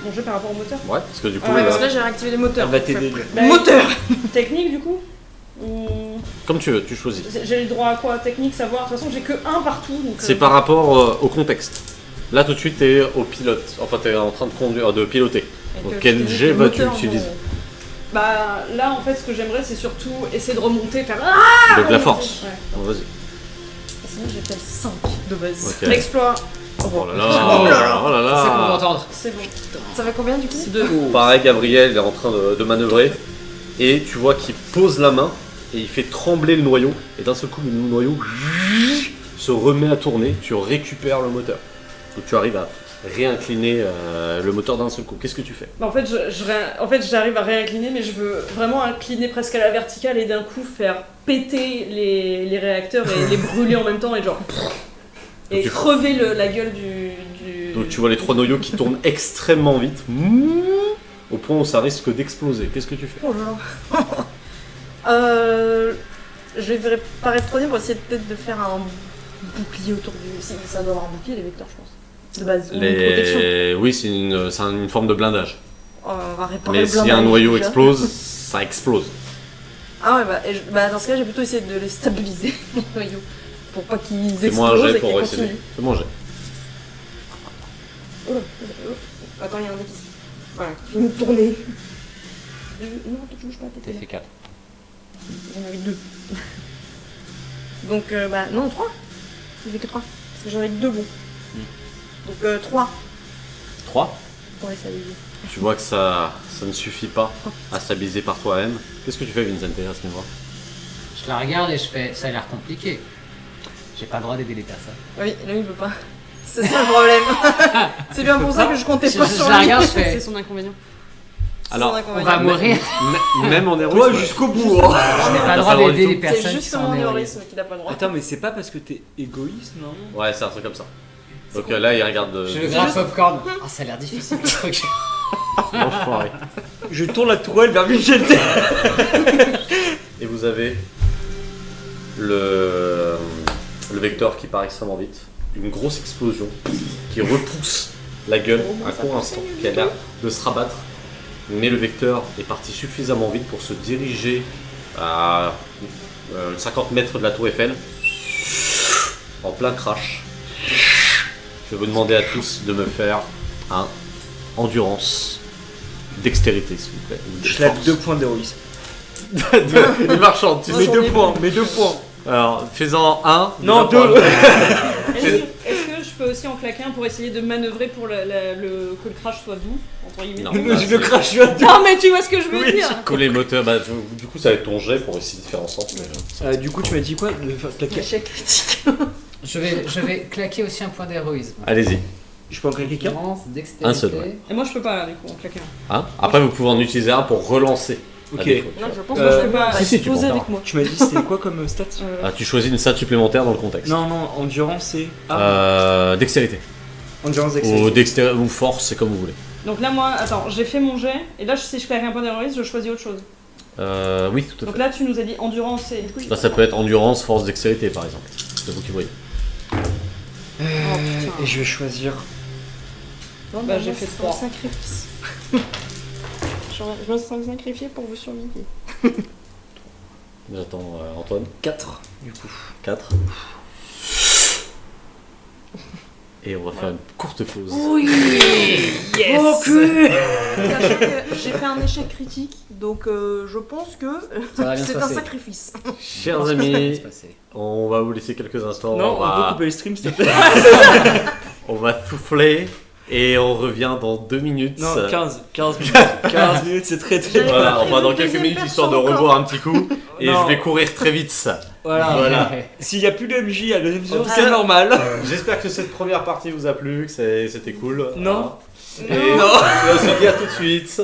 E: Mon jeu par rapport au moteur?
A: Ouais, parce que du coup,
E: Ah ouais,
D: Parce
A: là,
D: que là j'ai réactivé les moteurs.
C: Elle va t'aider.
E: Bah,
D: Moteur.
E: Technique du coup? Ou-
A: comme tu veux, tu choisis.
E: J'ai le droit à quoi? Technique, savoir? De toute façon, j'ai que un partout. Donc,
A: C'est par rapport au contexte. Là tout de suite t'es au pilote, enfin t'es en train de conduire, de piloter. Donc quel jet vas-tu utiliser?
E: Bah là en fait ce que j'aimerais c'est surtout essayer de remonter, faire
A: Donc la force.
E: Ouais.
A: Bon, vas-y.
D: Sinon j'appelle 5 de base.
A: Ok.
E: L'exploit,
A: Oh là là, oh là là.
B: C'est qu'on va entendre.
E: c'est bon.
D: Ça fait combien du coup?
E: C'est deux.
A: Pareil, Gabriel est en train de manœuvrer et tu vois qu'il pose la main et il fait trembler le noyau et d'un seul coup le noyau se remet à tourner, tu récupères le moteur. Donc tu arrives à réincliner le moteur d'un seul coup. Qu'est-ce que tu fais?
E: Bah, en fait j'arrive à réincliner mais je veux vraiment incliner presque à la verticale et d'un coup faire péter les réacteurs et les brûler en même temps et genre... Et
A: tu-
E: crever la gueule du...
A: Donc tu vois les trois noyaux qui tournent extrêmement vite au point où ça risque d'exploser. Qu'est-ce que tu fais?
D: Oh là là. Je vais préparer le troisième pour essayer peut-être de faire un bouclier autour du... Si, ça doit avoir un bouclier les vecteurs je pense. De base, ou une protection.
A: Oui, c'est une forme de blindage.
D: On va réparer
A: Mais
D: le
A: si un
D: blindage,
A: noyau
D: déjà.
A: explose, ça explose.
D: Ah ouais, bah dans ce cas, j'ai plutôt essayé de les stabiliser, les noyaux. Pour pas qu'ils
A: Fais-moi un
D: explosent
A: jet
D: et qu'ils
A: pour essayer.
D: continuent.
A: Fais-moi un jet.
D: Oh là, attends, il y a un déficit. Voilà, il me tourner. Non, tu touches pas,
B: T'as
D: t'es
B: fait 4.
D: Il y en avait 2. Donc, bah, non, 3. Il n'y avait que 3. Parce que j'en avais que 2 bons. Donc, 3.
A: 3.
D: Pour les stabiliser.
A: Tu vois que ça ne suffit pas à stabiliser par toi-même. Qu'est-ce que tu fais, Vincente, à ce niveau?
B: Je la regarde et je fais, ça a l'air compliqué. J'ai pas le droit d'aider les personnes.
D: Oui, là, il peut pas. C'est ça le problème. C'est bien pour ça que je comptais pas sur
B: Je la
D: lui.
B: regarde, je fais,
E: C'est son inconvénient.
A: Alors,
B: on va mourir.
A: Même en héroïsme.
C: Toi jusqu'au bout. Hein.
B: On n'a pas le
A: Pas
B: droit
A: le droit
B: d'aider
A: du
B: les
A: tout.
B: personnes
D: C'est
B: qui sont
D: justement
B: en
D: en
B: héroïsme.
D: héroïsme qu'il a pas le droit.
C: Attends, mais c'est pas parce que t'es égoïste, non?
A: Ouais, c'est un truc comme ça. Donc là, il regarde de...
B: Je le grave popcorn. Ah, ça a l'air difficile le truc.
A: Enfoiré.
C: Je tourne la tourelle vers Michel.
A: Et vous avez le vecteur qui part extrêmement vite. Une grosse explosion qui repousse la gueule un court instant, qui a l'air de se rabattre. Mais le vecteur est parti suffisamment vite pour se diriger à 50 mètres de la tour Eiffel, en plein crash. Je vais vous demander à tous de me faire un endurance, dextérité s'il vous plaît. ou
C: Je claque
A: force.
C: 2 points d'héroïsme.
A: Les marchands, tu
C: Mes
A: sais.
C: 2 points, mes 2 points.
A: Alors, fais-en un.
C: Non,
A: deux.
C: 2.
E: Est-ce que je peux aussi en claquer un pour essayer de manœuvrer pour que le crash soit doux, entre guillemets?
A: Non.
C: Le crash, je suis à 2.
E: Non, mais tu vois ce que je veux
C: Oui,
E: dire.
A: Que les moteurs, bah, du coup, ça va être ton jet pour essayer de faire en sorte. mais,
C: Du coup, tu m'as dit quoi? De faire claquer.
D: Échec critique.
B: Je vais claquer aussi un point d'héroïsme.
A: Allez-y.
C: Je peux en claquer qu'un?
B: Endurance, dextérité.
A: Un seul, ouais.
E: Et moi je peux pas là, du coup, en claquer un.
A: Hein. Après, vous pouvez en utiliser un pour relancer. à
C: Ok.
A: défaut.
D: Non, je pense
C: Euh,
D: que je peux pas.
A: si, si, tu
D: poser
A: peux en
D: avec
A: faire.
D: moi.
C: Tu m'as dit c'était quoi comme stat?
A: Ah, tu choisis une stat supplémentaire dans le contexte.
C: Non, non, endurance c'est.
A: Dextérité.
C: Endurance
A: Ou,
C: d'excellence.
A: ou force, c'est comme vous voulez.
E: Donc là, moi, attends, j'ai fait mon jet, et là, si je claque un point d'héroïsme, je choisis autre chose.
A: Oui, tout à
E: Donc
A: fait.
E: là, tu nous as dit endurance et.
A: Là, ça peut être endurance, force, dextérité par exemple. C'est vous qui voyez.
C: Et je vais choisir.
D: Non,
E: Bah,
D: moi,
E: j'ai fait
D: c'est
E: 3.
D: un sacrifice. Je me sens sacrifié pour vous survivre.
A: J'attends Antoine.
C: 4 du coup.
A: 4. Et on va faire une courte pause.
B: Oui. Yes.
C: Oh que
D: Sachant que j'ai fait un échec critique, donc je pense que
B: Ça va bien se
D: c'est un
B: passer.
D: sacrifice.
A: Chers
B: Ça va
A: amis,
B: se passer.
A: on va vous laisser quelques instants.
C: Non,
A: on
C: on peut
A: va,
C: couper les streams s'il te plaît.
A: on va souffler et on revient dans 2 minutes.
C: Non, 15 minutes. 15 minutes, c'est très très.
D: J'avais
A: Voilà,
D: pas
A: on va dans
D: prévu
A: quelques
D: deuxième
A: minutes histoire de
D: perso
A: revoir un petit coup. Et
C: Non.
A: je vais courir très vite.
C: Voilà.
A: Voilà.
C: S'il n'y a plus de MJ à la deuxième épisode,
A: En tout
C: c'est
A: cas-
C: normal.
A: J'espère que cette première partie vous a plu, que c'était cool.
C: Non.
A: Et on se dit à tout de suite.